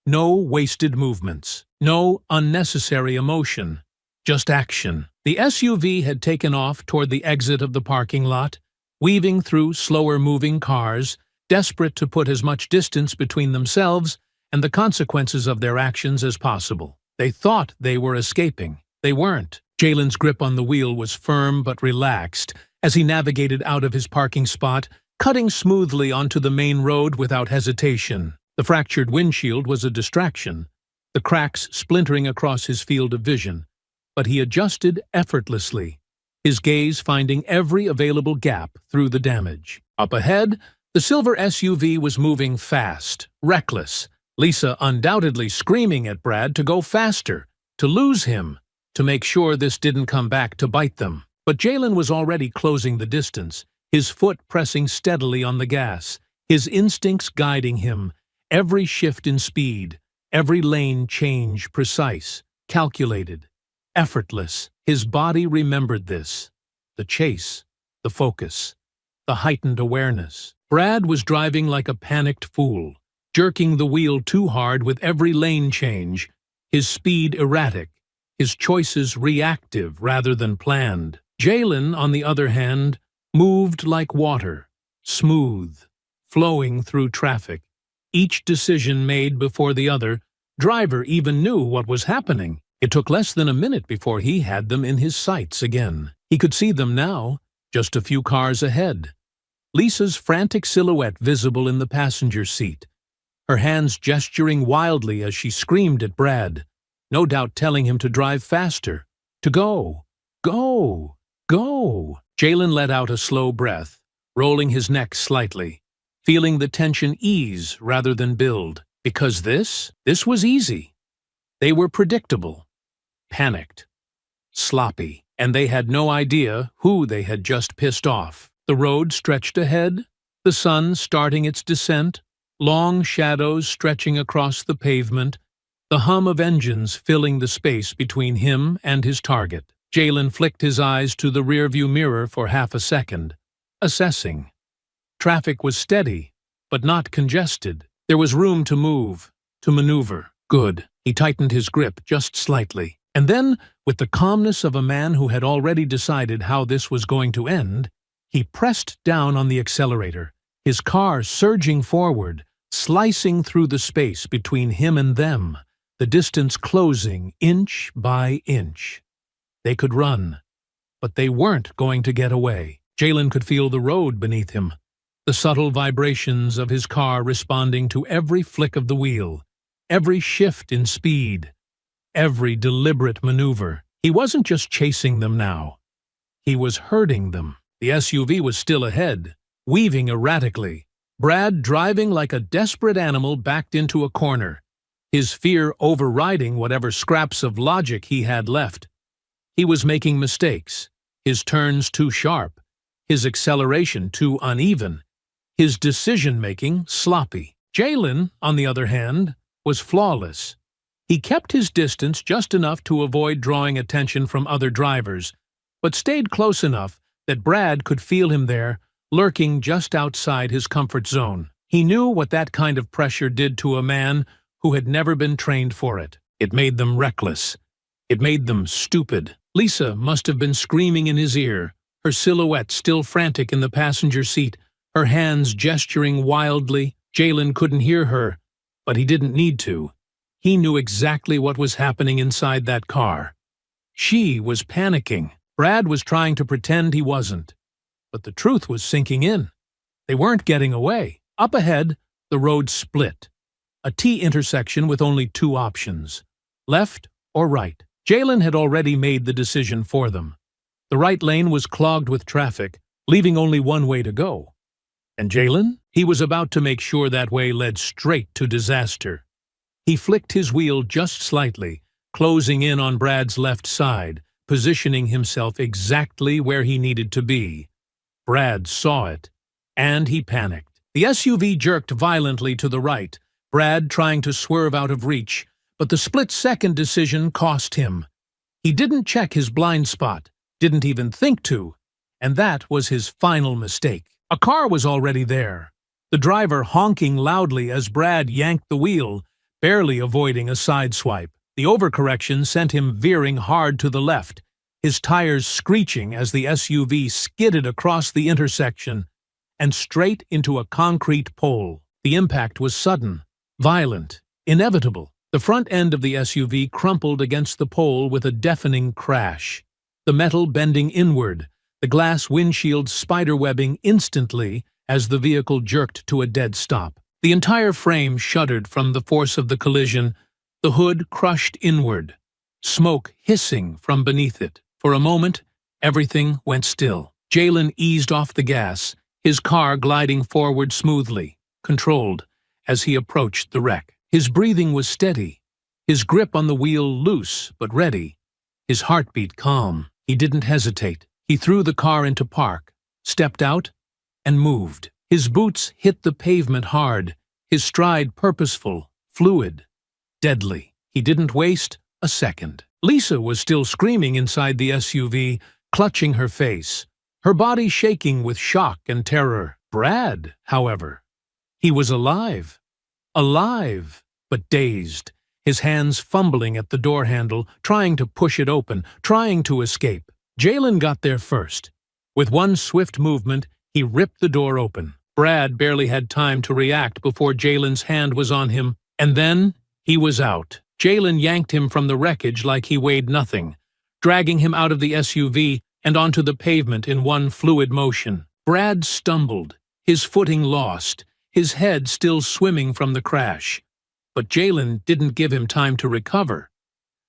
A: No wasted movements, no unnecessary emotion, just action. The SUV had taken off toward the exit of the parking lot, weaving through slower-moving cars, desperate to put as much distance between themselves and the consequences of their actions as possible. They thought they were escaping. They weren't. Jalen's grip on the wheel was firm but relaxed as he navigated out of his parking spot, cutting smoothly onto the main road without hesitation. The fractured windshield was a distraction, the cracks splintering across his field of vision, but he adjusted effortlessly, his gaze finding every available gap through the damage. Up ahead, the silver SUV was moving fast, reckless, Lisa undoubtedly screaming at Brad to go faster, to lose him, to make sure this didn't come back to bite them. But Jalen was already closing the distance, his foot pressing steadily on the gas, his instincts guiding him, every shift in speed, every lane change precise, calculated, effortless. His body remembered this. The chase, the focus, the heightened awareness. Brad was driving like a panicked fool, jerking the wheel too hard with every lane change, his speed erratic, his choices reactive rather than planned. Jalen, on the other hand, moved like water, smooth, flowing through traffic, each decision made before the other. Driver even knew what was happening. It took less than a minute before he had them in his sights again. He could see them now, just a few cars ahead. Lisa's frantic silhouette visible in the passenger seat, her hands gesturing wildly as she screamed at Brad, no doubt telling him to drive faster, to go, go, go. Jalen let out a slow breath, rolling his neck slightly, feeling the tension ease rather than build, because this was easy. They were predictable, panicked, sloppy, and they had no idea who they had just pissed off. The road stretched ahead, the sun starting its descent, long shadows stretching across the pavement, the hum of engines filling the space between him and his target. Jalen flicked his eyes to the rearview mirror for half a second, assessing. Traffic was steady, but not congested. There was room to move, to maneuver. Good. He tightened his grip just slightly. And then, with the calmness of a man who had already decided how this was going to end, he pressed down on the accelerator, his car surging forward, slicing through the space between him and them, the distance closing inch by inch. They could run, but they weren't going to get away. Jalen could feel the road beneath him, the subtle vibrations of his car responding to every flick of the wheel, every shift in speed, every deliberate maneuver. He wasn't just chasing them now. He was herding them. The SUV was still ahead, weaving erratically, Brad driving like a desperate animal backed into a corner, his fear overriding whatever scraps of logic he had left. He was making mistakes, his turns too sharp, his acceleration too uneven, his decision-making sloppy. Jalen, on the other hand, was flawless. He kept his distance just enough to avoid drawing attention from other drivers, but stayed close enough that Brad could feel him there, lurking just outside his comfort zone. He knew what that kind of pressure did to a man who had never been trained for it. It made them reckless. It made them stupid. Lisa must have been screaming in his ear, her silhouette still frantic in the passenger seat, her hands gesturing wildly. Jalen couldn't hear her, but he didn't need to. He knew exactly what was happening inside that car. She was panicking. Brad was trying to pretend he wasn't. But the truth was sinking in. They weren't getting away. Up ahead, the road split. A T-intersection with only two options, left or right. Jalen had already made the decision for them. The right lane was clogged with traffic, leaving only one way to go. And Jalen? He was about to make sure that way led straight to disaster. He flicked his wheel just slightly, closing in on Brad's left side, positioning himself exactly where he needed to be. Brad saw it, and he panicked. The SUV jerked violently to the right, Brad trying to swerve out of reach, but the split-second decision cost him. He didn't check his blind spot, didn't even think to, and that was his final mistake. A car was already there, the driver honking loudly as Brad yanked the wheel, barely avoiding a sideswipe. The overcorrection sent him veering hard to the left, his tires screeching as the SUV skidded across the intersection and straight into a concrete pole. The impact was sudden, violent, inevitable. The front end of the SUV crumpled against the pole with a deafening crash, the metal bending inward, the glass windshield spiderwebbing instantly as the vehicle jerked to a dead stop. The entire frame shuddered from the force of the collision, the hood crushed inward, smoke hissing from beneath it. For a moment, everything went still. Jalen eased off the gas, his car gliding forward smoothly, controlled, as he approached the wreck. His breathing was steady, his grip on the wheel loose but ready, his heartbeat calm. He didn't hesitate. He threw the car into park, stepped out, and moved. His boots hit the pavement hard, his stride purposeful, fluid, deadly. He didn't waste a second. Lisa was still screaming inside the SUV, clutching her face, her body shaking with shock and terror. Brad, however, he was alive. Alive, but dazed, his hands fumbling at the door handle, trying to push it open, trying to escape. Jalen got there first. With one swift movement, he ripped the door open. Brad barely had time to react before Jalen's hand was on him, and then he was out. Jalen yanked him from the wreckage like he weighed nothing, dragging him out of the SUV and onto the pavement in one fluid motion. Brad stumbled, his footing lost, his head still swimming from the crash. But Jalen didn't give him time to recover.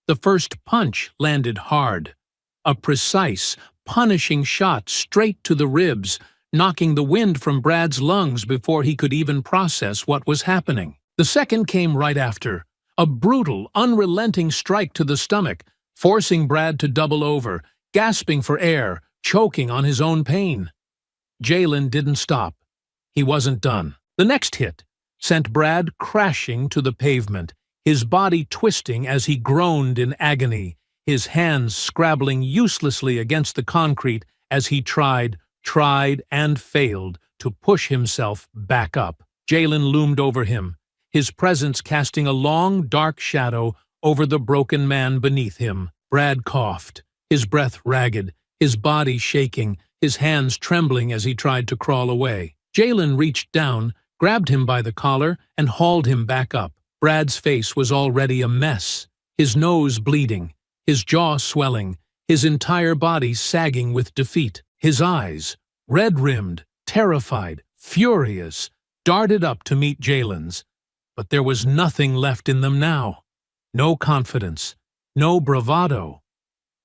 A: The first punch landed hard, a precise, punishing shot straight to the ribs, knocking the wind from Brad's lungs before he could even process what was happening. The second came right after, a brutal, unrelenting strike to the stomach, forcing Brad to double over, gasping for air, choking on his own pain. Jalen didn't stop. He wasn't done. The next hit sent Brad crashing to the pavement, his body twisting as he groaned in agony, his hands scrabbling uselessly against the concrete as he tried and failed to push himself back up. Jalen loomed over him, his presence casting a long, dark shadow over the broken man beneath him. Brad coughed, his breath ragged, his body shaking, his hands trembling as he tried to crawl away. Jalen reached down, grabbed him by the collar, and hauled him back up. Brad's face was already a mess, his nose bleeding, his jaw swelling, his entire body sagging with defeat. His eyes, red-rimmed, terrified, furious, darted up to meet Jalen's. But there was nothing left in them now. No confidence, no bravado,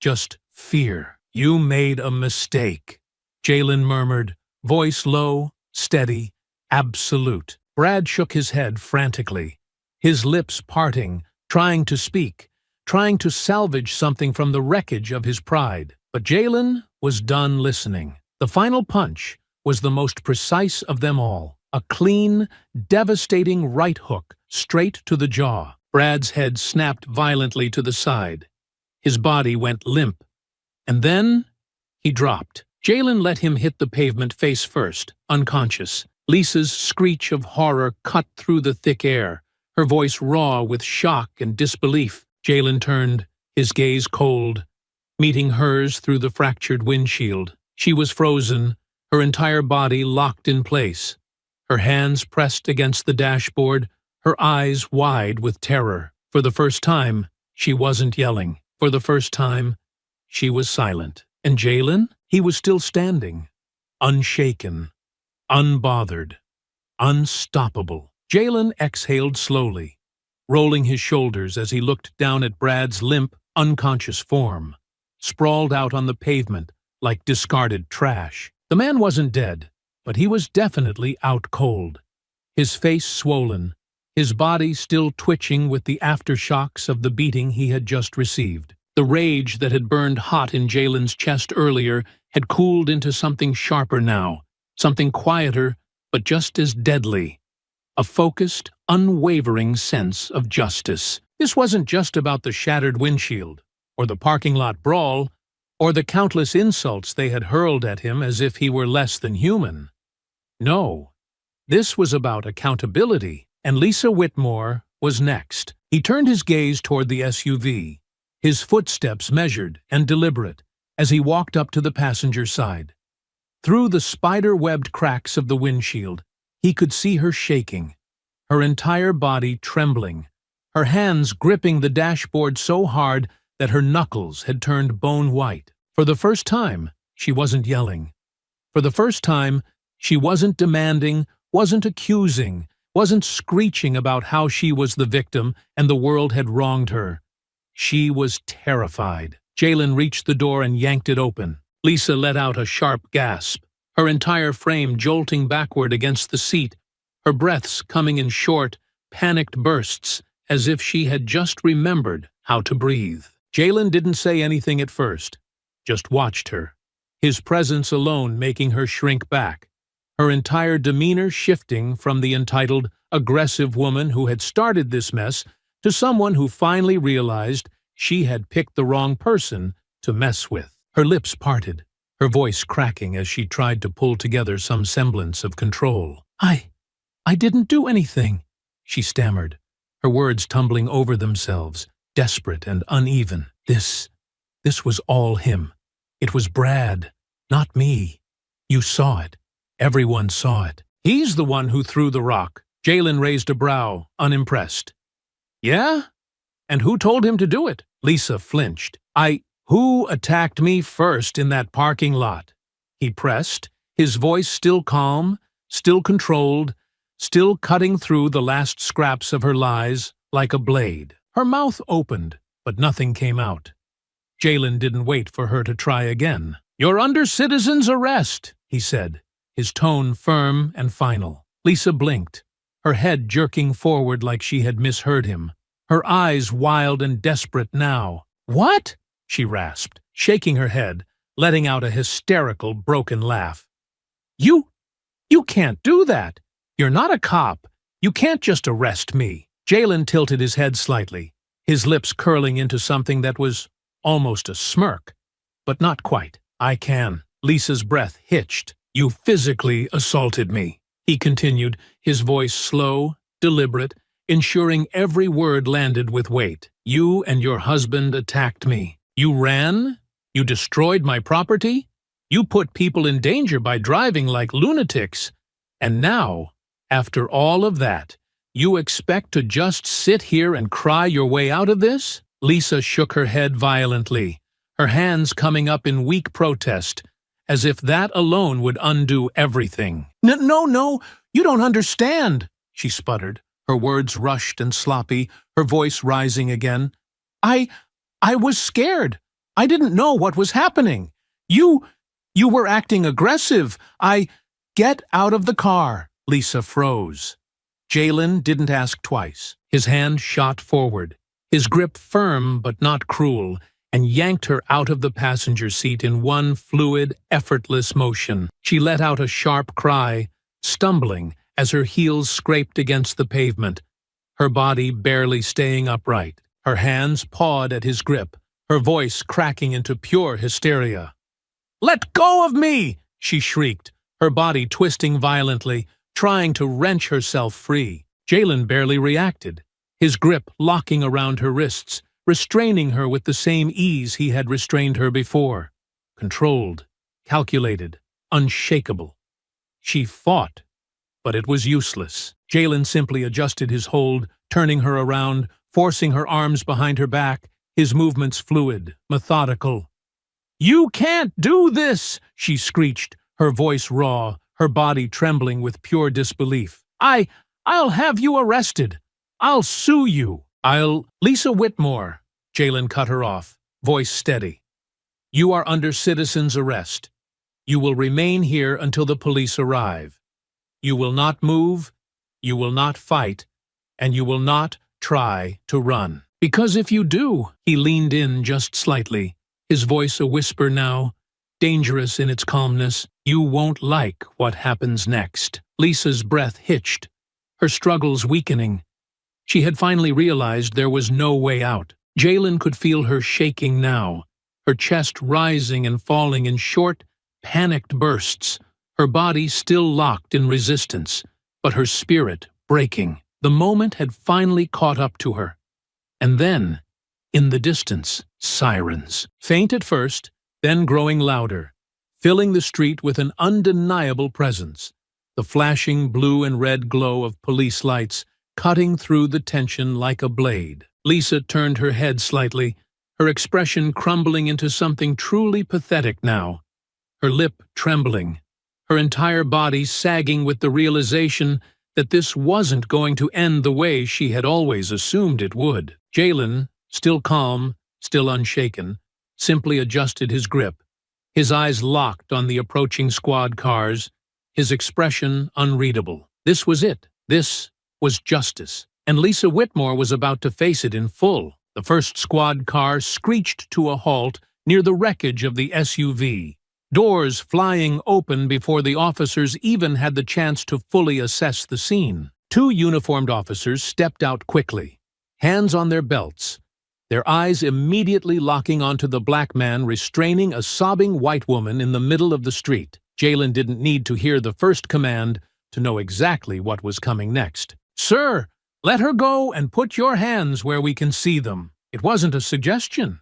A: just fear. "You made a mistake," Jalen murmured, voice low, steady, absolute. Brad shook his head frantically, his lips parting, trying to speak, trying to salvage something from the wreckage of his pride. But Jalen was done listening. The final punch was the most precise of them all, a clean, devastating right hook straight to the jaw. Brad's head snapped violently to the side. His body went limp, and then he dropped. Jalen let him hit the pavement face first, unconscious. Lisa's screech of horror cut through the thick air, her voice raw with shock and disbelief. Jalen turned, his gaze cold, meeting hers through the fractured windshield. She was frozen, her entire body locked in place, her hands pressed against the dashboard, her eyes wide with terror. For the first time, she wasn't yelling. For the first time, she was silent. And Jalen? He was still standing, unshaken, unbothered, unstoppable. Jalen exhaled slowly, rolling his shoulders as he looked down at Brad's limp, unconscious form, sprawled out on the pavement like discarded trash. The man wasn't dead, but he was definitely out cold, his face swollen, his body still twitching with the aftershocks of the beating he had just received. The rage that had burned hot in Jalen's chest earlier had cooled into something sharper now, something quieter but just as deadly. A focused, unwavering sense of justice. This wasn't just about the shattered windshield, or the parking lot brawl, or the countless insults they had hurled at him as if he were less than human. No, This was about accountability, and Lisa Whitmore was next. He turned his gaze toward the SUV, his footsteps measured and deliberate as he walked up to the passenger side. Through the spider-webbed cracks of the windshield, he could see her shaking, her entire body trembling, her hands gripping the dashboard so hard that her knuckles had turned bone white. For the first time, she wasn't yelling. For the first time, she wasn't demanding, wasn't accusing, wasn't screeching about how she was the victim and the world had wronged her. She was terrified. Jalen reached the door and yanked it open. Lisa let out a sharp gasp, her entire frame jolting backward against the seat, her breaths coming in short, panicked bursts, as if she had just remembered how to breathe. Jalen didn't say anything at first, just watched her, his presence alone making her shrink back, her entire demeanor shifting from the entitled, aggressive woman who had started this mess to someone who finally realized she had picked the wrong person to mess with. Her lips parted, her voice cracking as she tried to pull together some semblance of control. I didn't do anything, she stammered, her words tumbling over themselves, desperate and uneven. This was all him. It was Brad, not me. You saw it. Everyone saw it. He's the one who threw the rock. Jalen raised a brow, unimpressed. Yeah? And who told him to do it? Lisa flinched. Who attacked me first in that parking lot? He pressed, his voice still calm, still controlled, still cutting through the last scraps of her lies like a blade. Her mouth opened, but nothing came out. Jalen didn't wait for her to try again. You're under citizen's arrest, he said, his tone firm and final. Lisa blinked, her head jerking forward like she had misheard him, her eyes wild and desperate now. What? She rasped, shaking her head, letting out a hysterical, broken laugh. You can't do that. You're not a cop. You can't just arrest me. Jalen tilted his head slightly, his lips curling into something that was almost a smirk, but not quite. I can. Lisa's breath hitched. You physically assaulted me, he continued, his voice slow, deliberate, ensuring every word landed with weight. You and your husband attacked me. You ran? You destroyed my property? You put people in danger by driving like lunatics. And now, after all of that, you expect to just sit here and cry your way out of this? Lisa shook her head violently, her hands coming up in weak protest, as if that alone would undo everything. No, you don't understand, she sputtered, her words rushed and sloppy, her voice rising again. I was scared. I didn't know what was happening. You were acting aggressive. Get out of the car. Lisa froze. Jalen didn't ask twice. His hand shot forward, his grip firm but not cruel, and yanked her out of the passenger seat in one fluid, effortless motion. She let out a sharp cry, stumbling as her heels scraped against the pavement, her body barely staying upright. Her hands pawed at his grip, her voice cracking into pure hysteria. Let go of me! She shrieked, her body twisting violently, trying to wrench herself free. Jalen barely reacted, his grip locking around her wrists, restraining her with the same ease he had restrained her before. Controlled, calculated, unshakable. She fought, but it was useless. Jalen simply adjusted his hold, turning her around, forcing her arms behind her back, his movements fluid, methodical. You can't do this, she screeched, her voice raw, her body trembling with pure disbelief. I'll have you arrested. I'll sue you. Lisa Whitmore, Jalen cut her off, voice steady. You are under citizen's arrest. You will remain here until the police arrive. You will not move, you will not fight, and you will not try to run. Because if you do, he leaned in just slightly, his voice a whisper now, dangerous in its calmness, you won't like what happens next. Lisa's breath hitched, her struggles weakening. She had finally realized there was no way out. Jalen could feel her shaking now, her chest rising and falling in short, panicked bursts, her body still locked in resistance, but her spirit breaking. The moment had finally caught up to her. And then, in the distance, sirens. Faint at first, then growing louder, filling the street with an undeniable presence. The flashing blue and red glow of police lights cutting through the tension like a blade. Lisa turned her head slightly, her expression crumbling into something truly pathetic now. Her lip trembling, her entire body sagging with the realization that this wasn't going to end the way she had always assumed it would. Jalen, still calm, still unshaken, simply adjusted his grip, his eyes locked on the approaching squad cars, his expression unreadable. This was it. This was justice. And Lisa Whitmore was about to face it in full. The first squad car screeched to a halt near the wreckage of the SUV, doors flying open before the officers even had the chance to fully assess the scene. Two uniformed officers stepped out quickly, hands on their belts, their eyes immediately locking onto the black man restraining a sobbing white woman in the middle of the street. Jalen didn't need to hear the first command to know exactly what was coming next. "Sir, let her go and put your hands where we can see them." It wasn't a suggestion.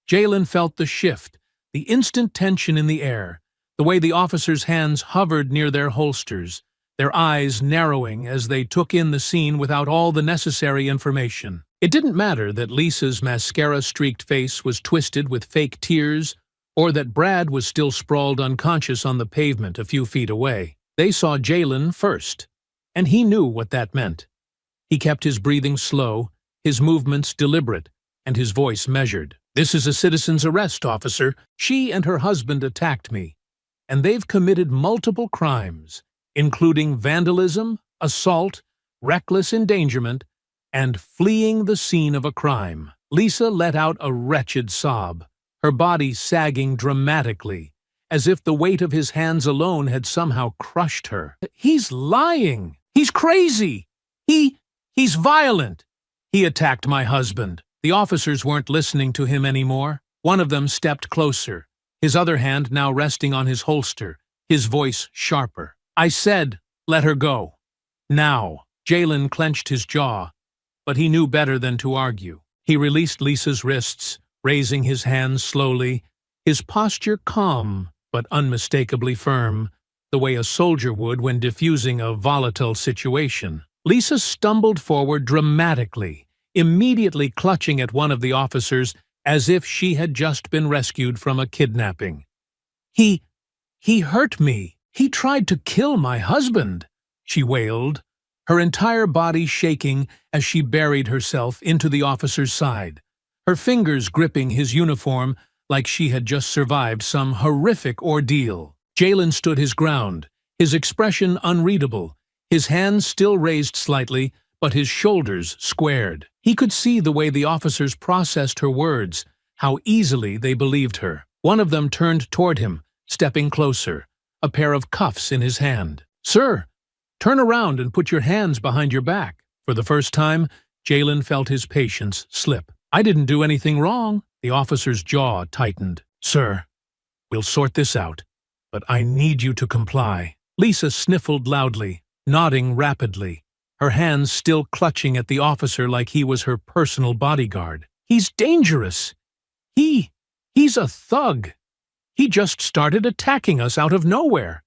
A: Jalen felt the shift, the instant tension in the air, the way the officers' hands hovered near their holsters, their eyes narrowing as they took in the scene without all the necessary information. It didn't matter that Lisa's mascara-streaked face was twisted with fake tears, or that Brad was still sprawled unconscious on the pavement a few feet away. They saw Jalen first, and he knew what that meant. He kept his breathing slow, his movements deliberate, and his voice measured. "This is a citizen's arrest, officer. She and her husband attacked me, and they've committed multiple crimes, including vandalism, assault, reckless endangerment, and fleeing the scene of a crime." Lisa let out a wretched sob, her body sagging dramatically, as if the weight of his hands alone had somehow crushed her. "He's lying! He's crazy! He's violent! He attacked my husband." The officers weren't listening to him anymore. One of them stepped closer, his other hand now resting on his holster, his voice sharper. "I said, let her go. Now." Jalen clenched his jaw, but he knew better than to argue. He released Lisa's wrists, raising his hands slowly, his posture calm but unmistakably firm, the way a soldier would when diffusing a volatile situation. Lisa stumbled forward dramatically, immediately clutching at one of the officers as if she had just been rescued from a kidnapping. He hurt me. He tried to kill my husband," she wailed, her entire body shaking as she buried herself into the officer's side, her fingers gripping his uniform like she had just survived some horrific ordeal. Jalen stood his ground, his expression unreadable, his hands still raised slightly, but his shoulders squared. He could see the way the officers processed her words, how easily they believed her. One of them turned toward him, stepping closer, a pair of cuffs in his hand. "Sir, turn around and put your hands behind your back." For the first time, Jalen felt his patience slip. "I didn't do anything wrong." The officer's jaw tightened. "Sir, we'll sort this out, but I need you to comply." Lisa sniffled loudly, nodding rapidly, her hands still clutching at the officer like he was her personal bodyguard. "He's dangerous. He's a thug. He just started attacking us out of nowhere."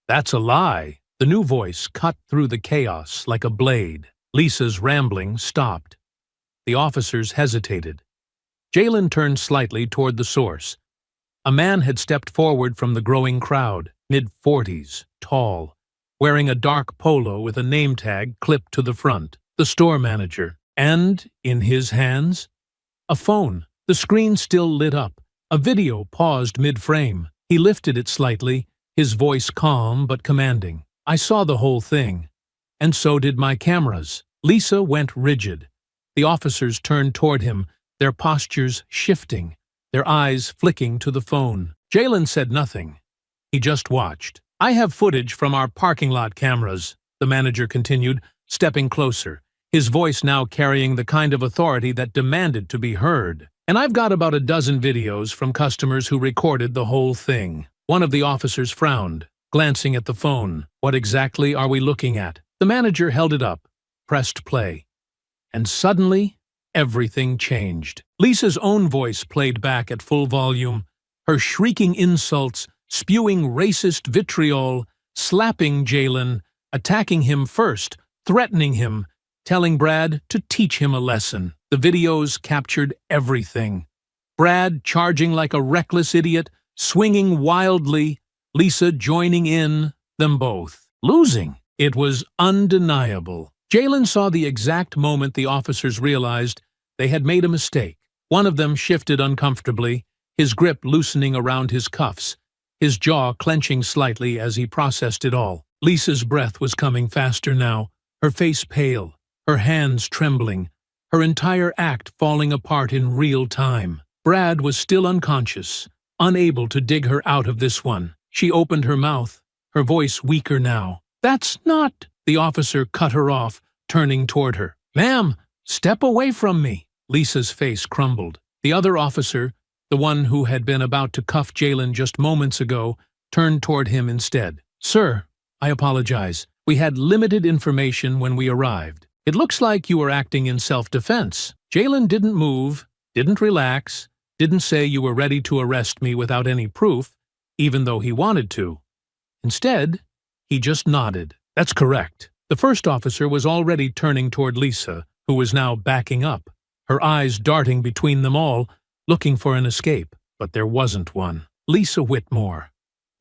A: That's a lie." The new voice cut through the chaos like a blade. Lisa's rambling stopped. The officers hesitated. Jalen turned slightly toward the source. A man had stepped forward from the growing crowd, mid-40s, tall, wearing a dark polo with a name tag clipped to the front, the store manager, and, in his hands, a phone. The screen still lit up, a video paused mid-frame. He lifted it slightly, his voice calm but commanding. "I saw the whole thing, and so did my cameras." Lisa went rigid. The officers turned toward him, their postures shifting, their eyes flicking to the phone. Jalen said nothing. He just watched. "I have footage from our parking lot cameras," the manager continued, stepping closer, his voice now carrying the kind of authority that demanded to be heard. "And I've got about a dozen videos from customers who recorded the whole thing." One of the officers frowned, glancing at the phone. What exactly are we looking at? The manager held it up, pressed play. And suddenly, everything changed. Lisa's own voice played back at full volume, her shrieking insults, spewing racist vitriol, slapping Jalen, attacking him first, threatening him, telling Brad to teach him a lesson. The videos captured everything. Brad charging like a reckless idiot, swinging wildly, Lisa joining in, them both. Losing. It was undeniable. Jalen saw the exact moment the officers realized they had made a mistake. One of them shifted uncomfortably, his grip loosening around his cuffs, his jaw clenching slightly as he processed it all. Lisa's breath was coming faster now, her face pale, her hands trembling, her entire act falling apart in real time. Brad was still unconscious, unable to dig her out of this one. She opened her mouth, her voice weaker now. "That's not—" The officer cut her off, turning toward her. "Ma'am, step away from me." Lisa's face crumbled. The other officer, the one who had been about to cuff Jalen just moments ago, turned toward him instead. "Sir, I apologize. We had limited information when we arrived. It looks like you were acting in self-defense. Jalen didn't move, didn't relax, didn't say you were ready to arrest me without any proof, even though he wanted to. Instead, he just nodded." "That's correct." The first officer was already turning toward Lisa, who was now backing up, her eyes darting between them all, looking for an escape. But there wasn't one. "Lisa Whitmore,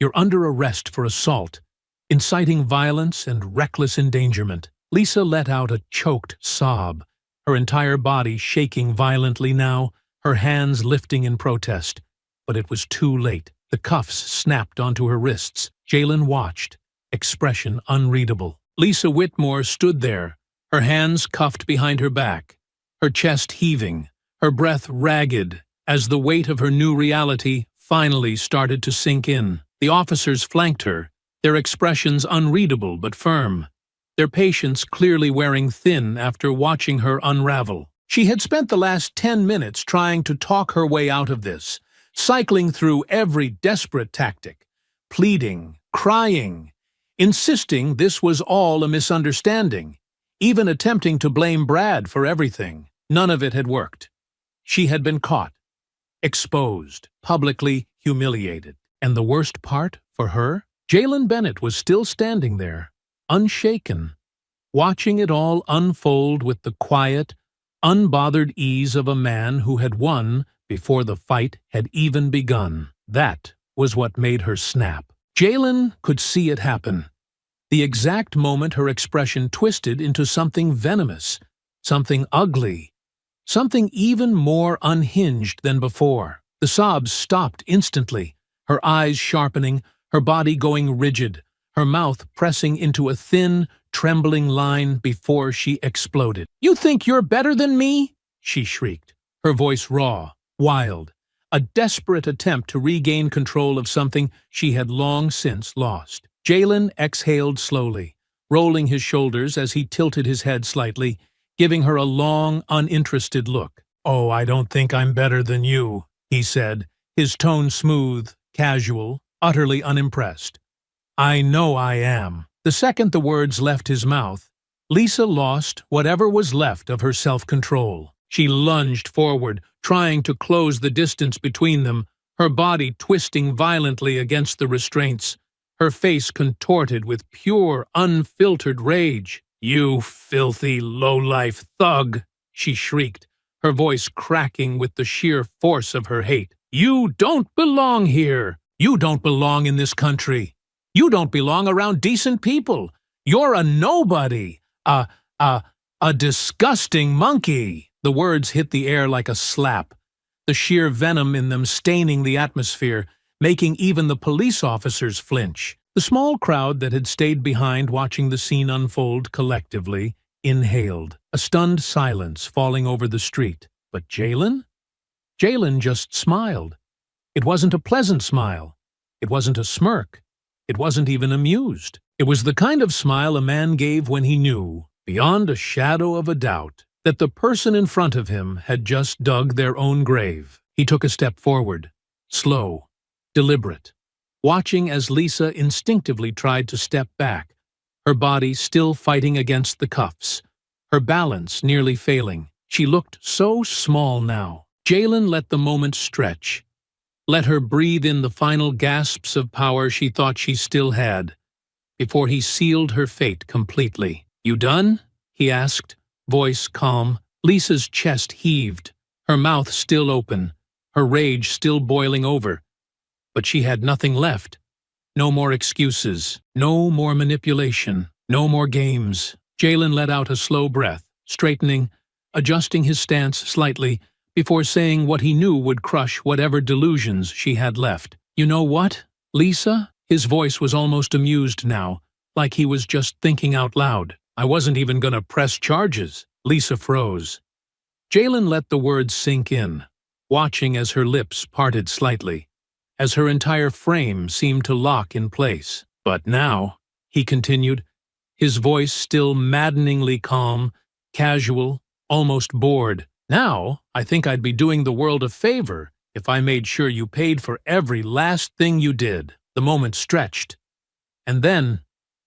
A: you're under arrest for assault, inciting violence and reckless endangerment." Lisa let out a choked sob, her entire body shaking violently now, her hands lifting in protest. But it was too late. The cuffs snapped onto her wrists. Jalen watched, expression unreadable. Lisa Whitmore stood there, her hands cuffed behind her back, her chest heaving, her breath ragged, as the weight of her new reality finally started to sink in. The officers flanked her, their expressions unreadable but firm, their patience clearly wearing thin after watching her unravel. She had spent the last 10 minutes trying to talk her way out of this, cycling through every desperate tactic, pleading, crying, insisting this was all a misunderstanding, even attempting to blame Brad for everything. None of it had worked. She had been caught, exposed, publicly humiliated. And the worst part for her? Jalen Bennett was still standing there, unshaken, watching it all unfold with the quiet, unbothered ease of a man who had won before the fight had even begun. That was what made her snap. Jalen could see it happen. The exact moment her expression twisted into something venomous, something ugly, something even more unhinged than before. The sobs stopped instantly, her eyes sharpening, her body going rigid, her mouth pressing into a thin, trembling line before she exploded. "You think you're better than me?" she shrieked, her voice raw, wild, a desperate attempt to regain control of something she had long since lost. Jalen exhaled slowly, rolling his shoulders as he tilted his head slightly, giving her a long, uninterested look. "Oh, I don't think I'm better than you," he said, his tone smooth, casual, utterly unimpressed. "I know I am." The second the words left his mouth, Lisa lost whatever was left of her self-control. She lunged forward, trying to close the distance between them, her body twisting violently against the restraints, her face contorted with pure, unfiltered rage. "You filthy, low-life thug!" she shrieked, her voice cracking with the sheer force of her hate. "You don't belong here! You don't belong in this country! You don't belong around decent people! You're a nobody! A disgusting monkey!" The words hit the air like a slap, the sheer venom in them staining the atmosphere, making even the police officers flinch. The small crowd that had stayed behind watching the scene unfold collectively inhaled, a stunned silence falling over the street. But Jalen? Jalen just smiled. It wasn't a pleasant smile. It wasn't a smirk. It wasn't even amused. It was the kind of smile a man gave when he knew, beyond a shadow of a doubt, that the person in front of him had just dug their own grave. He took a step forward, slow, deliberate, watching as Lisa instinctively tried to step back, her body still fighting against the cuffs, her balance nearly failing. She looked so small now. Jalen let the moment stretch, let her breathe in the final gasps of power she thought she still had, before he sealed her fate completely. "You done?" he asked, voice calm. Lisa's chest heaved, her mouth still open, her rage still boiling over. But she had nothing left. No more excuses, no more manipulation, no more games. Jalen let out a slow breath, straightening, adjusting his stance slightly, before saying what he knew would crush whatever delusions she had left. "You know what, Lisa?" His voice was almost amused now, like he was just thinking out loud. "I wasn't even gonna press charges." Lisa froze. Jalen let the words sink in, watching as her lips parted slightly, as her entire frame seemed to lock in place. "But now," he continued, his voice still maddeningly calm, casual, almost bored, "now I think I'd be doing the world a favor if I made sure you paid for every last thing you did." The moment stretched, and then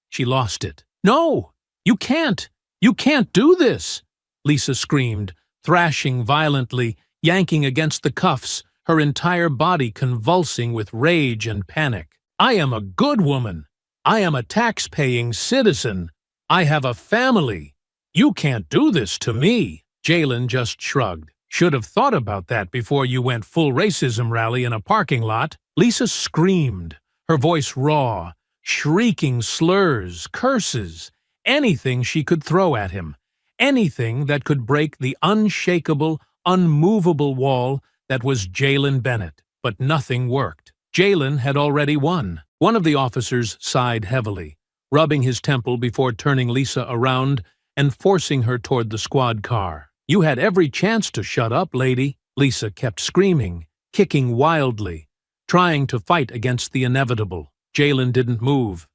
A: she lost it. "No! You can't! You can't do this!" Lisa screamed, thrashing violently, yanking against the cuffs, her entire body convulsing with rage and panic. "I am a good woman. I am a tax-paying citizen. I have a family. You can't do this to me." Jalen just shrugged. "Should have thought about that before you went full racism rally in a parking lot." Lisa screamed, her voice raw, shrieking slurs, curses, anything she could throw at him, anything that could break the unshakable, unmovable wall that was Jalen Bennett. But nothing worked. Jalen had already won. One of the officers sighed heavily, rubbing his temple before turning Lisa around and forcing her toward the squad car. "You had every chance to shut up, lady." Lisa kept screaming, kicking wildly, trying to fight against the inevitable. Jalen didn't move,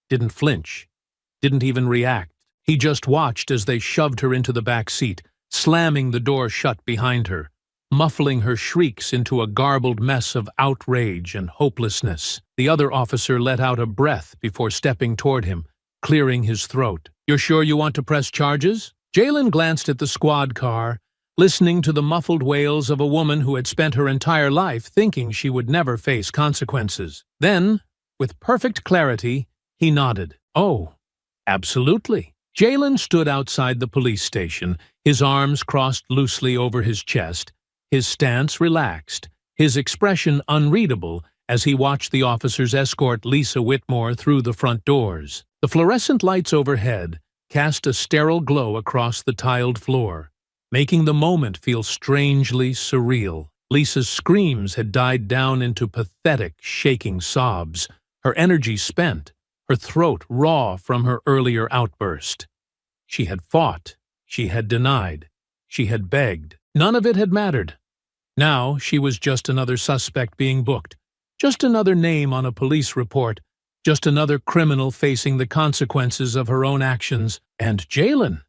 A: didn't flinch, didn't even react. He just watched as they shoved her into the back seat, slamming the door shut behind her, muffling her shrieks into a garbled mess of outrage and hopelessness. The other officer let out a breath before stepping toward him, clearing his throat. "You're sure you want to press charges?" Jalen glanced at the squad car, listening to the muffled wails of a woman who had spent her entire life thinking she would never face consequences. Then, with perfect clarity, he nodded. "Oh, absolutely." Jalen stood outside the police station, his arms crossed loosely over his chest, his stance relaxed, his expression unreadable as he watched the officers escort Lisa Whitmore through the front doors. The fluorescent lights overhead cast a sterile glow across the tiled floor, making the moment feel strangely surreal. Lisa's screams had died down into pathetic, shaking sobs, her energy spent, her throat raw from her earlier outburst. She had fought, she had denied, she had begged. None of it had mattered. Now she was just another suspect being booked, just another name on a police report, just another criminal facing the consequences of her own actions. And Jalen?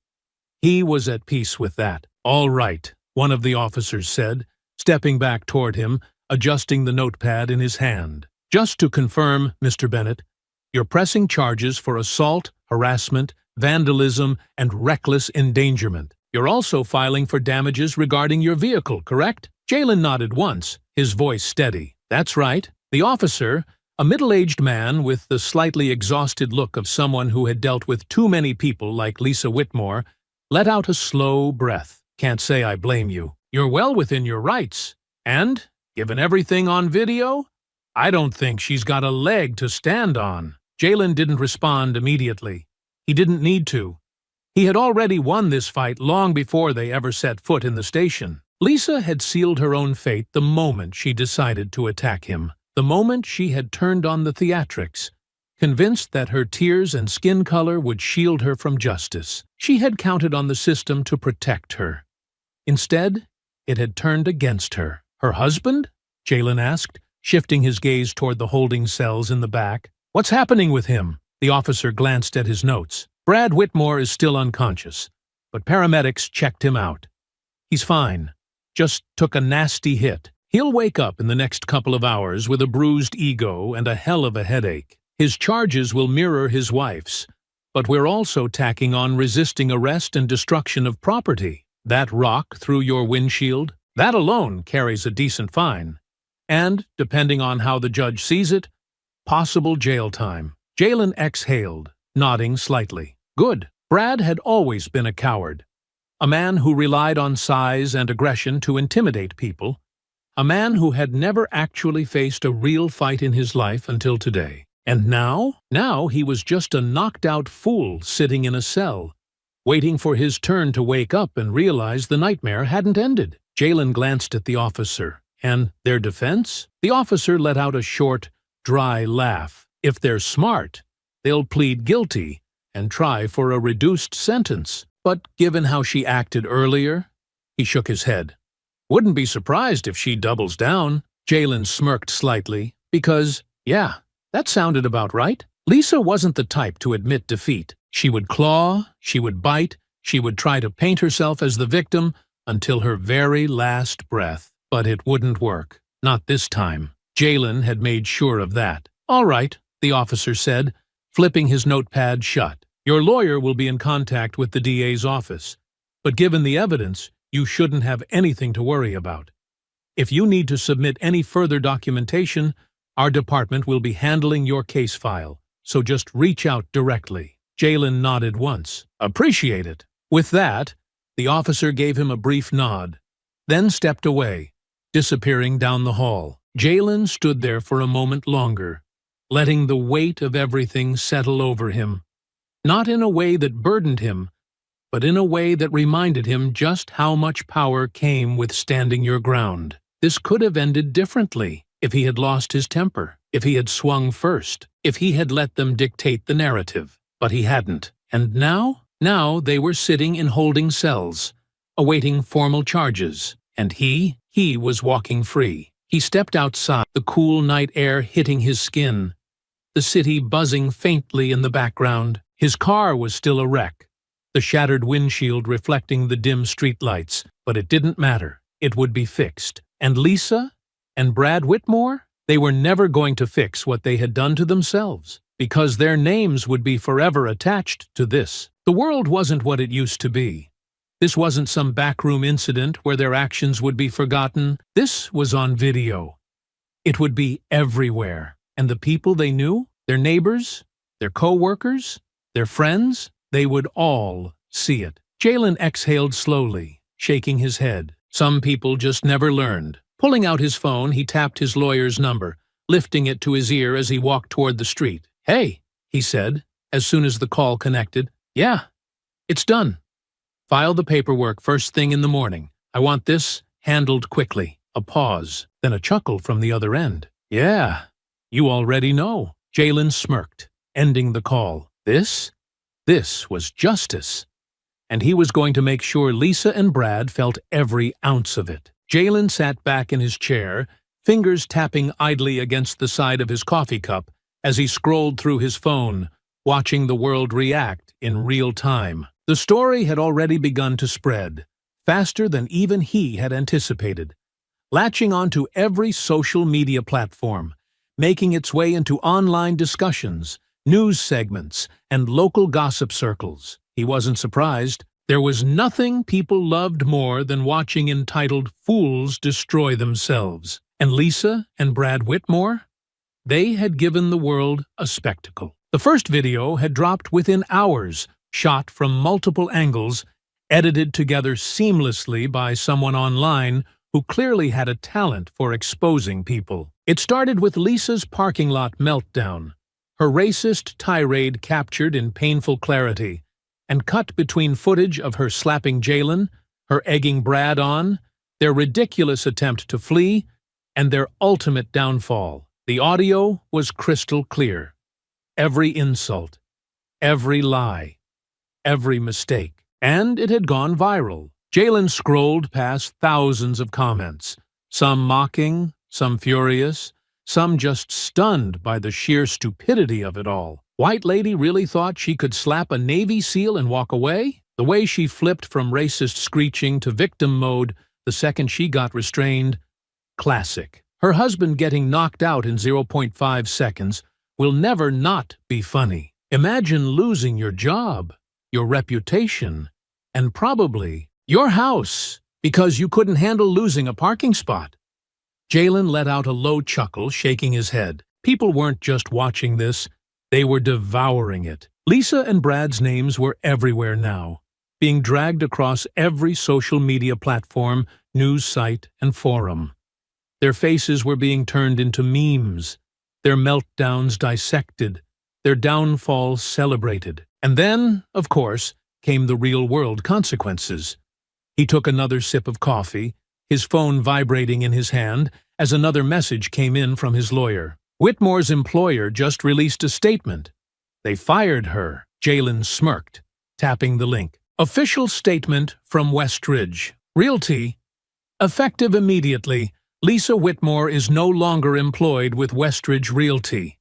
A: He was at peace with that. "All right," one of the officers said, stepping back toward him, adjusting the notepad in his hand. "Just to confirm, Mr. Bennett, you're pressing charges for assault, harassment, vandalism, and reckless endangerment. You're also filing for damages regarding your vehicle, correct?" Jalen nodded once, his voice steady. "That's right." The officer, a middle-aged man with the slightly exhausted look of someone who had dealt with too many people like Lisa Whitmore, let out a slow breath. "Can't say I blame you. You're well within your rights. And, given everything on video, I don't think she's got a leg to stand on." Jalen didn't respond immediately. He didn't need to. He had already won this fight long before they ever set foot in the station. Lisa had sealed her own fate the moment she decided to attack him, the moment she had turned on the theatrics, convinced that her tears and skin color would shield her from justice. She had counted on the system to protect her. Instead, it had turned against her. "Her husband?" Jalen asked, shifting his gaze toward the holding cells in the back. "What's happening with him?" The officer glanced at his notes. "Brad Whitmore is still unconscious, but paramedics checked him out. He's fine. Just took a nasty hit." He'll wake up in the next couple of hours with a bruised ego and a hell of a headache. His charges will mirror his wife's, but we're also tacking on resisting arrest and destruction of property. That rock through your windshield, that alone carries a decent fine. And, depending on how the judge sees it, possible jail time. Jalen exhaled, nodding slightly. Good. Brad had always been a coward. A man who relied on size and aggression to intimidate people. A man who had never actually faced a real fight in his life until today. And now? Now he was just a knocked-out fool sitting in a cell, waiting for his turn to wake up and realize the nightmare hadn't ended. Jalen glanced at the officer. And their defense? The officer let out a short, dry laugh. If they're smart, they'll plead guilty and try for a reduced sentence. But given how she acted earlier, he shook his head. Wouldn't be surprised if she doubles down. Jalen smirked slightly, because, yeah, that sounded about right. Lisa wasn't the type to admit defeat. She would claw, she would bite, she would try to paint herself as the victim until her very last breath. But it wouldn't work. Not this time. Jalen had made sure of that. All right, the officer said, flipping his notepad shut. Your lawyer will be in contact with the DA's office. But given the evidence, you shouldn't have anything to worry about. If you need to submit any further documentation, our department will be handling your case file, so just reach out directly. Jalen nodded once. Appreciate it. With that, the officer gave him a brief nod, then stepped away, disappearing down the hall. Jalen stood there for a moment longer, letting the weight of everything settle over him. Not in a way that burdened him, but in a way that reminded him just how much power came with standing your ground. This could have ended differently if he had lost his temper, if he had swung first, if he had let them dictate the narrative. But he hadn't. And now they were sitting in holding cells, awaiting formal charges, and he was walking free. He stepped outside, the cool night air hitting his skin, the city buzzing faintly in the background. His car was still a wreck, the shattered windshield reflecting the dim streetlights, but it didn't matter. It would be fixed. And Lisa and Brad Whitmore? They were never going to fix what they had done to themselves, because their names would be forever attached to this. The world wasn't what it used to be. This wasn't some backroom incident where their actions would be forgotten. This was on video. It would be everywhere. And the people they knew, their neighbors, their co-workers, their friends, they would all see it. Jalen exhaled slowly, shaking his head. Some people just never learned. Pulling out his phone, he tapped his lawyer's number, lifting it to his ear as he walked toward the street. Hey, he said, as soon as the call connected. Yeah, it's done. File the paperwork first thing in the morning. I want this handled quickly. A pause, then a chuckle from the other end. Yeah, you already know. Jalen smirked, ending the call. This was justice. And he was going to make sure Lisa and Brad felt every ounce of it. Jalen sat back in his chair, fingers tapping idly against the side of his coffee cup as he scrolled through his phone, watching the world react in real time. The story had already begun to spread, faster than even he had anticipated, latching onto every social media platform, making its way into online discussions, news segments, and local gossip circles. He wasn't surprised. There was nothing people loved more than watching entitled fools destroy themselves. And Lisa and Brad Whitmore? They had given the world a spectacle. The first video had dropped within hours, shot from multiple angles, edited together seamlessly by someone online who clearly had a talent for exposing people. It started with Lisa's parking lot meltdown, her racist tirade captured in painful clarity, and cut between footage of her slapping Jalen, her egging Brad on, their ridiculous attempt to flee, and their ultimate downfall. The audio was crystal clear. Every insult, every lie, every mistake. And it had gone viral. Jalen scrolled past thousands of comments, some mocking, some furious, some just stunned by the sheer stupidity of it all. White lady really thought she could slap a Navy SEAL and walk away? The way she flipped from racist screeching to victim mode the second she got restrained, Classic. Her husband getting knocked out in zero point 0.5 seconds will never not be funny. Imagine losing your job, your reputation, and probably your house because you couldn't handle losing a parking spot. Jalen let out a low chuckle, shaking his head. People weren't just watching this, they were devouring it. Lisa and Brad's names were everywhere now, being dragged across every social media platform, news site, and forum. Their faces were being turned into memes, their meltdowns dissected, their downfalls celebrated. And then, of course, came the real-world consequences. He took another sip of coffee, his phone vibrating in his hand as another message came in from his lawyer. Whitmore's employer just released a statement. They fired her. Jalen smirked, tapping the link. Official statement from Westridge Realty. Effective immediately, Lisa Whitmore is no longer employed with Westridge Realty.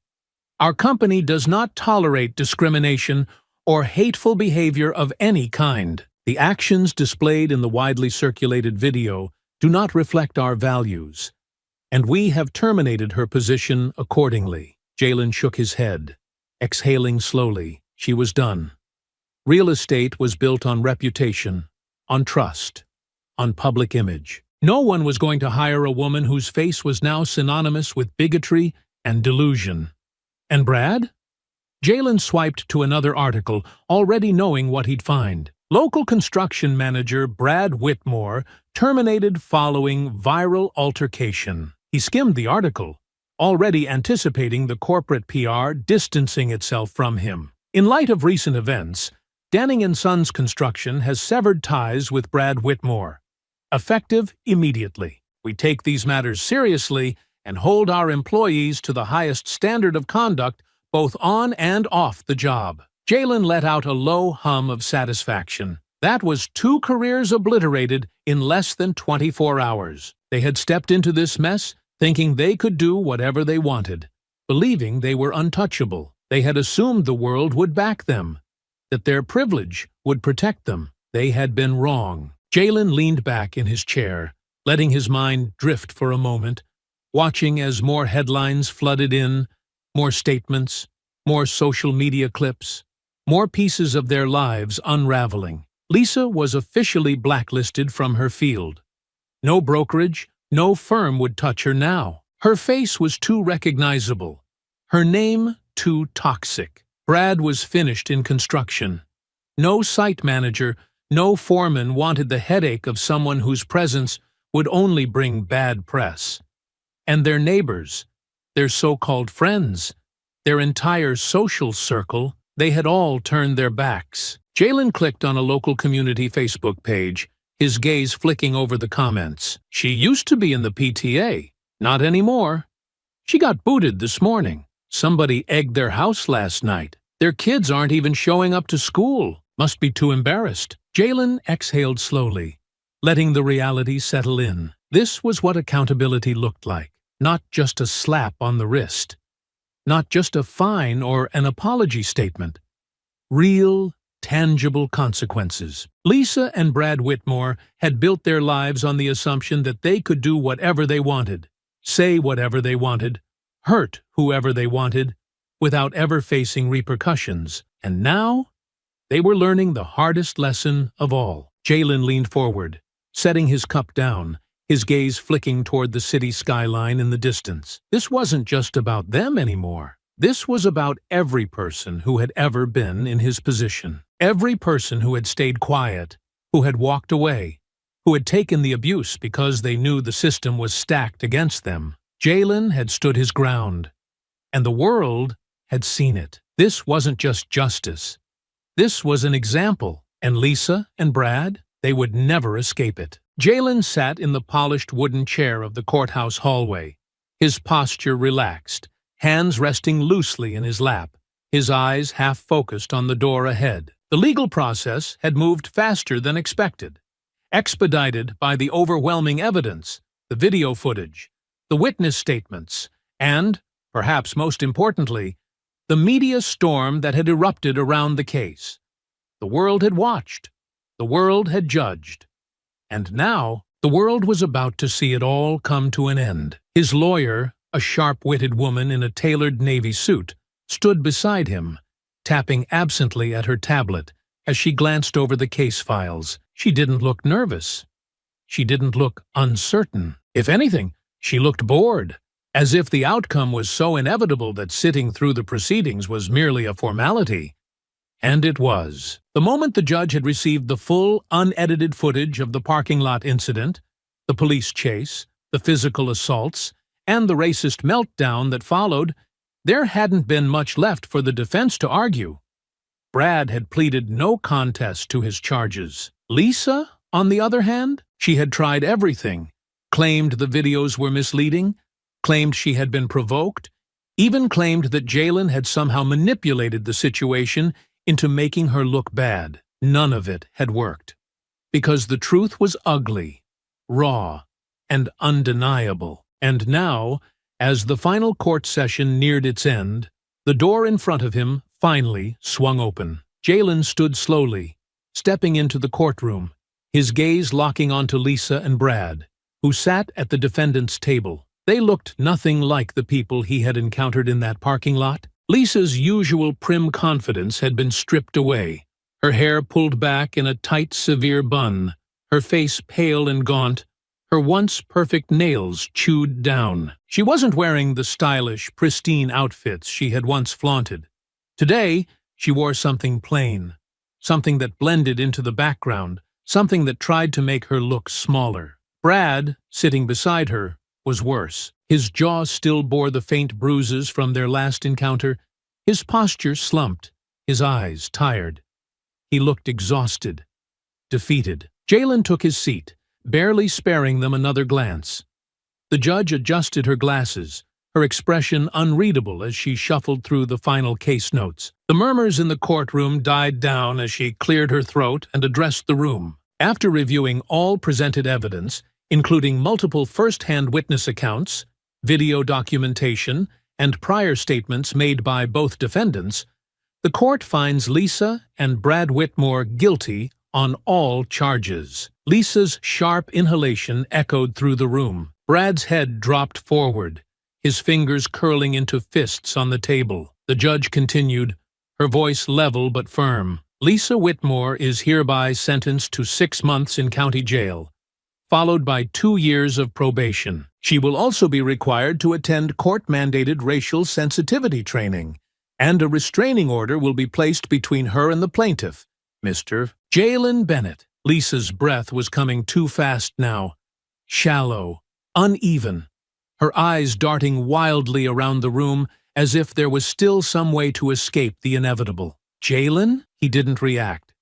A: Our company does not tolerate discrimination or hateful behavior of any kind. The actions displayed in the widely circulated video do not reflect our values, and we have terminated her position accordingly. Jalen shook his head, exhaling slowly. She was done. Real estate was built on reputation, on trust, on public image. No one was going to hire a woman whose face was now synonymous with bigotry and delusion. And Brad? Jalen swiped to another article, already knowing what he'd find. Local construction manager Brad Whitmore terminated following viral altercation. He skimmed the article, already anticipating the corporate PR distancing itself from him. In light of recent events, Danning & Sons Construction has severed ties with Brad Whitmore. Effective immediately. We take these matters seriously and hold our employees to the highest standard of conduct both on and off the job. Jalen let out a low hum of satisfaction. That was 2 careers obliterated in less than 24 hours. They had stepped into this mess thinking they could do whatever they wanted, believing they were untouchable. They had assumed the world would back them, that their privilege would protect them. They had been wrong. Jalen leaned back in his chair, letting his mind drift for a moment, watching as more headlines flooded in, more statements, more social media clips, more pieces of their lives unraveling. Lisa was officially blacklisted from her field. No brokerage, no firm would touch her now. Her face was too recognizable. Her name too toxic. Brad was finished in construction. No site manager, no foreman wanted the headache of someone whose presence would only bring bad press. And their neighbors, their so-called friends, their entire social circle, they had all turned their backs. Jalen clicked on a local community Facebook page, his gaze flicking over the comments. She used to be in the PTA. Not anymore. She got booted this morning. Somebody egged their house last night. Their kids aren't even showing up to school. Must be too embarrassed. Jalen exhaled slowly, letting the reality settle in. This was what accountability looked like. Not just a slap on the wrist. Not just a fine or an apology statement. Real, tangible consequences. Lisa and Brad Whitmore had built their lives on the assumption that they could do whatever they wanted, say whatever they wanted, hurt whoever they wanted, without ever facing repercussions. And now, they were learning the hardest lesson of all. Jalen leaned forward, setting his cup down, his gaze flicking toward the city skyline in the distance. This wasn't just about them anymore. This was about every person who had ever been in his position. Every person who had stayed quiet, who had walked away, who had taken the abuse because they knew the system was stacked against them. Jalen had stood his ground, and the world had seen it. This wasn't just justice. This was an example, and Lisa and Brad, they would never escape it. Jalen sat in the polished wooden chair of the courthouse hallway, his posture relaxed, hands resting loosely in his lap, his eyes half-focused on the door ahead. The legal process had moved faster than expected, expedited by the overwhelming evidence, the video footage, the witness statements, and, perhaps most importantly, the media storm that had erupted around the case. The world had watched. The world had judged. And now, The world was about to see it all come to an end. His lawyer, a sharp-witted woman in a tailored navy suit, stood beside him, tapping absently at her tablet as she glanced over the case files. She didn't look nervous. She didn't look uncertain. If anything, she looked bored, as if the outcome was so inevitable that sitting through the proceedings was merely a formality. And it was. The moment the judge had received the full, unedited footage of the parking lot incident, the police chase, the physical assaults, and the racist meltdown that followed, there hadn't been much left for the defense to argue. Brad had pleaded no contest to his charges. Lisa, on the other hand, she had tried everything, claimed the videos were misleading, claimed she had been provoked, even claimed that Jalen had somehow manipulated the situation into making her look bad. None of it had worked, because the truth was ugly, raw, and undeniable. And now, as the final court session neared its end, the door in front of him finally swung open. Jalen stood slowly, stepping into the courtroom, his gaze locking onto Lisa and Brad, who sat at the defendant's table. They looked nothing like the people he had encountered in that parking lot. Lisa's usual prim confidence had been stripped away, her hair pulled back in a tight, severe bun, her face pale and gaunt, her once perfect nails chewed down. She wasn't wearing the stylish, pristine outfits she had once flaunted. Today, she wore something plain, something that blended into the background, something that tried to make her look smaller. Brad, sitting beside her, was worse. His jaw still bore the faint bruises from their last encounter, his posture slumped, his eyes tired. He looked exhausted, defeated. Jalen took his seat, barely sparing them another glance. The judge adjusted her glasses, her expression unreadable as she shuffled through the final case notes. The murmurs in the courtroom died down as she cleared her throat and addressed the room. After reviewing all presented evidence, including multiple first-hand witness accounts, video documentation, and prior statements made by both defendants, the court finds Lisa and Brad Whitmore guilty on all charges. Lisa's sharp inhalation echoed through the room. Brad's head dropped forward, his fingers curling into fists on the table. The judge continued, her voice level but firm. Lisa Whitmore is hereby sentenced to 6 months in county jail, followed by 2 years of probation. She will also be required to attend court-mandated racial sensitivity training, and a restraining order will be placed between her and the plaintiff, Mr. Jalen Bennett. Lisa's breath was coming too fast now, shallow, uneven, her eyes darting wildly around the room as if there was still some way to escape the inevitable. Jalen? He didn't react,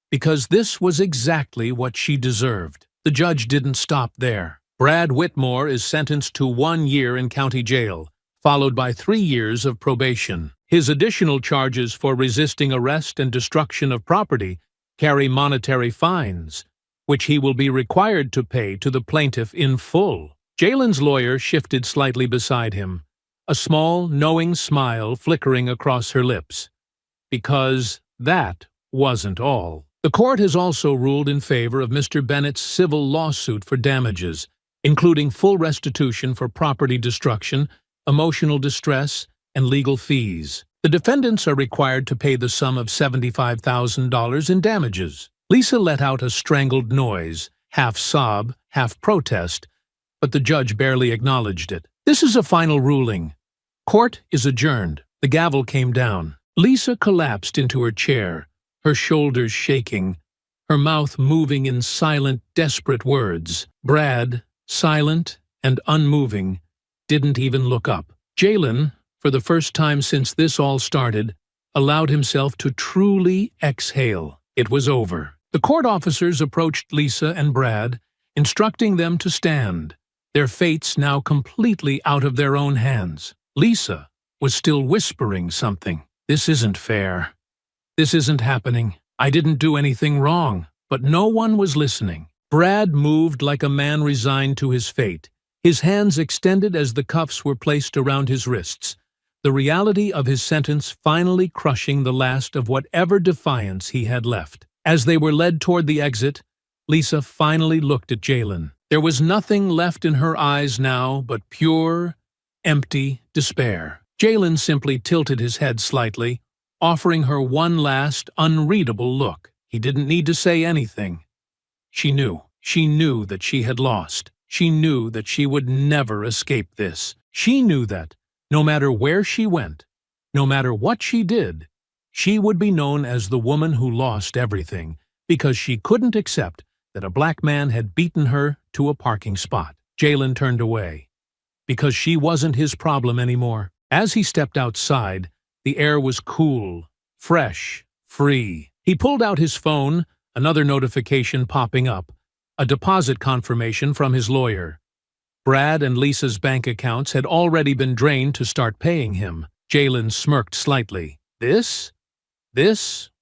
A: because this was exactly what she deserved. The judge didn't stop there. Brad Whitmore is sentenced to 1 year in county jail, followed by 3 years of probation. His additional charges for resisting arrest and destruction of property carry monetary fines, which he will be required to pay to the plaintiff in full. Jalen's lawyer shifted slightly beside him, a small, knowing smile flickering across her lips. Because that wasn't all. The court has also ruled in favor of Mr. Bennett's civil lawsuit for damages, including full restitution for property destruction, emotional distress, and legal fees. The defendants are required to pay the sum of $75,000 in damages. Lisa let out a strangled noise, half sob, half protest, but the judge barely acknowledged it. This is a final ruling. Court is adjourned. The gavel came down. Lisa collapsed into her chair, her shoulders shaking, her mouth moving in silent, desperate words. Brad, silent and unmoving, didn't even look up. Jalen, for the first time since this all started, allowed himself to truly exhale. It was over. The court officers approached Lisa and Brad, instructing them to stand, their fates now completely out of their own hands. Lisa was still whispering something. This isn't fair. This isn't happening. I didn't do anything wrong. But no one was listening. Brad moved like a man resigned to his fate, his hands extended as the cuffs were placed around his wrists, the reality of his sentence finally crushing the last of whatever defiance he had left. As they were led toward the exit, Lisa finally looked at Jalen. There was nothing left in her eyes now but pure, empty despair. Jalen simply tilted his head slightly, offering her one last, unreadable look. He didn't need to say anything. She knew. She knew that she had lost. She knew that she would never escape this. She knew that, no matter where she went, no matter what she did, she would be known as the woman who lost everything, because she couldn't accept that a black man had beaten her to a parking spot. Jalen turned away, because she wasn't his problem anymore. As he stepped outside, the air was cool, fresh, free. He pulled out his phone, another notification popping up, a deposit confirmation from his lawyer. Brad and Lisa's bank accounts had already been drained to start paying him. Jalen smirked slightly. This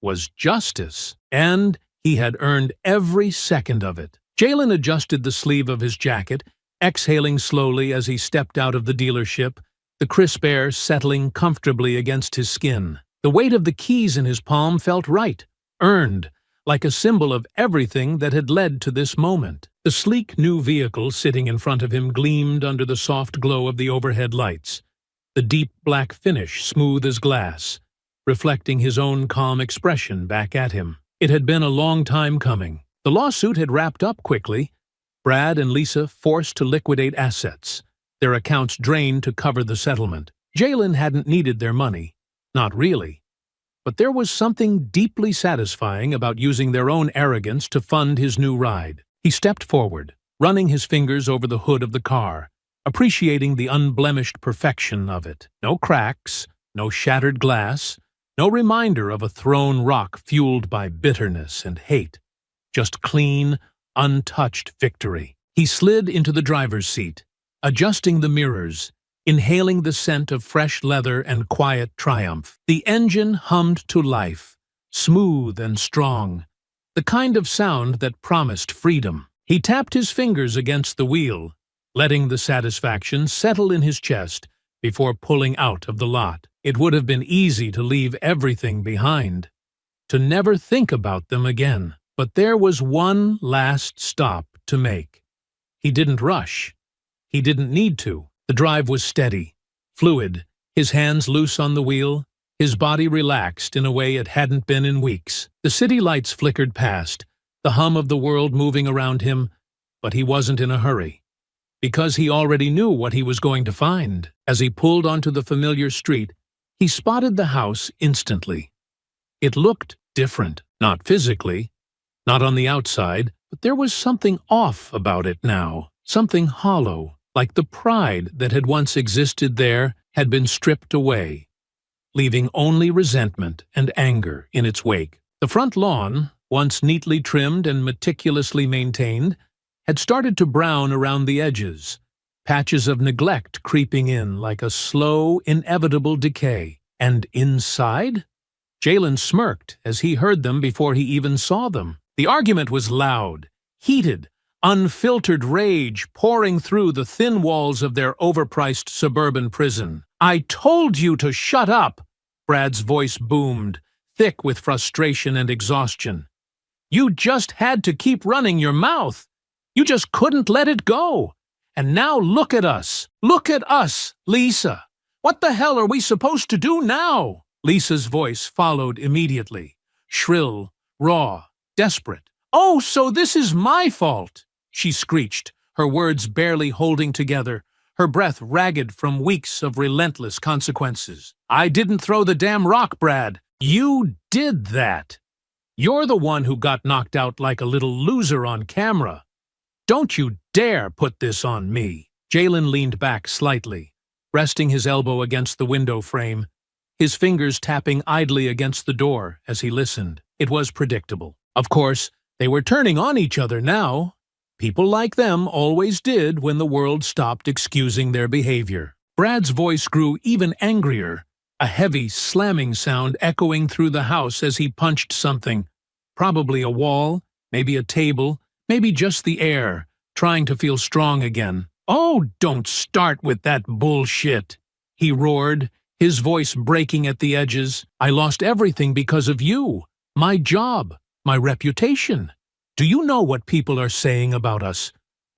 A: was justice, and he had earned every second of it. Jalen adjusted the sleeve of his jacket, exhaling slowly as he stepped out of the dealership, the crisp air settling comfortably against his skin. The weight of the keys in his palm felt right, earned, like a symbol of everything that had led to this moment. The sleek new vehicle sitting in front of him gleamed under the soft glow of the overhead lights, the deep black finish smooth as glass, reflecting his own calm expression back at him. It had been a long time coming. The lawsuit had wrapped up quickly, Brad and Lisa forced to liquidate assets, their accounts drained to cover the settlement. Jalen hadn't needed their money, not really. But there was something deeply satisfying about using their own arrogance to fund his new ride. He stepped forward, running his fingers over the hood of the car, appreciating the unblemished perfection of it. No cracks, no shattered glass, no reminder of a thrown rock fueled by bitterness and hate. Just clean, untouched victory. He slid into the driver's seat, adjusting the mirrors, inhaling the scent of fresh leather and quiet triumph. The engine hummed to life, smooth and strong, the kind of sound that promised freedom. He tapped his fingers against the wheel, letting the satisfaction settle in his chest before pulling out of the lot. It would have been easy to leave everything behind, to never think about them again. But there was one last stop to make. He didn't rush. He didn't need to. The drive was steady, fluid, his hands loose on the wheel, his body relaxed in a way it hadn't been in weeks. The city lights flickered past, the hum of the world moving around him, but he wasn't in a hurry, because he already knew what he was going to find. As he pulled onto the familiar street, he spotted the house instantly. It looked different, not physically, not on the outside, but there was something off about it now, something hollow, like the pride that had once existed there had been stripped away, leaving only resentment and anger in its wake. The front lawn, once neatly trimmed and meticulously maintained, had started to brown around the edges, patches of neglect creeping in like a slow, inevitable decay. And inside? Jalen smirked as he heard them before he even saw them. The argument was loud, heated, unfiltered rage pouring through the thin walls of their overpriced suburban prison. "I told you to shut up!" Brad's voice boomed, thick with frustration and exhaustion. "You just had to keep running your mouth. You just couldn't let it go. And now look at us. Look at us, Lisa. What the hell are we supposed to do now?" Lisa's voice followed immediately, shrill, raw, desperate. "Oh, so this is my fault!" she screeched, her words barely holding together, her breath ragged from weeks of relentless consequences. "I didn't throw the damn rock, Brad. You did that. You're the one who got knocked out like a little loser on camera. Don't you dare put this on me." Jalen leaned back slightly, resting his elbow against the window frame, his fingers tapping idly against the door as he listened. It was predictable. Of course, they were turning on each other now. People like them always did when the world stopped excusing their behavior. Brad's voice grew even angrier, a heavy, slamming sound echoing through the house as he punched something. Probably a wall, maybe a table, maybe just the air, trying to feel strong again. "Oh, don't start with that bullshit," he roared, his voice breaking at the edges. "I lost everything because of you. My job, my reputation. Do you know what people are saying about us?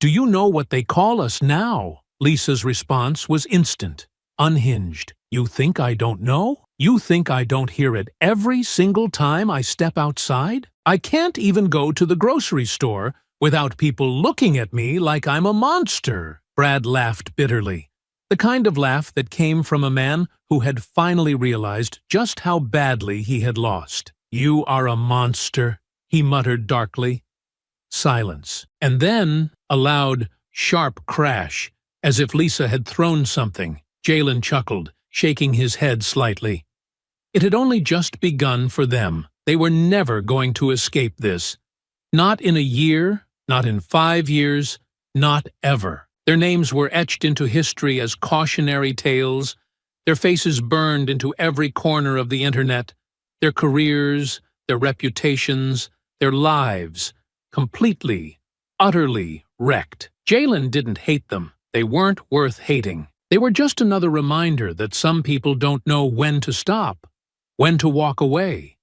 A: Do you know what they call us now? Lisa's response was instant, unhinged. You think I don't know? You think I don't hear it every single time I step outside? I can't even go to the grocery store without people looking at me like I'm a monster. Brad laughed bitterly, the kind of laugh that came from a man who had finally realized just how badly he had lost. You are a monster, he muttered darkly. Silence. And then a loud, sharp crash, as if Lisa had thrown something. Jalen chuckled, shaking his head slightly. It had only just begun for them. They were never going to escape this. Not in a year, not in 5 years, not ever. Their names were etched into history as cautionary tales, their faces burned into every corner of the internet, their careers, their reputations, their lives, completely, utterly wrecked. Jalen didn't hate them. They weren't worth hating. They were just another reminder that some people don't know when to stop, when to walk away,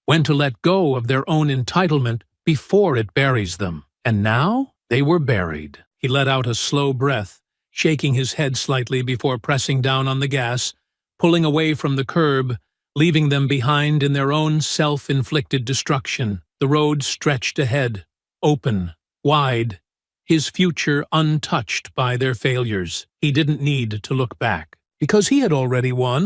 A: when to let go of their own entitlement before it buries them. And now they were buried. He let out a slow breath, shaking his head slightly before pressing down on the gas, pulling away from the curb, leaving them behind in their own self-inflicted destruction. The road stretched ahead, open, wide, his future untouched by their failures. He didn't need to look back, because he had already won.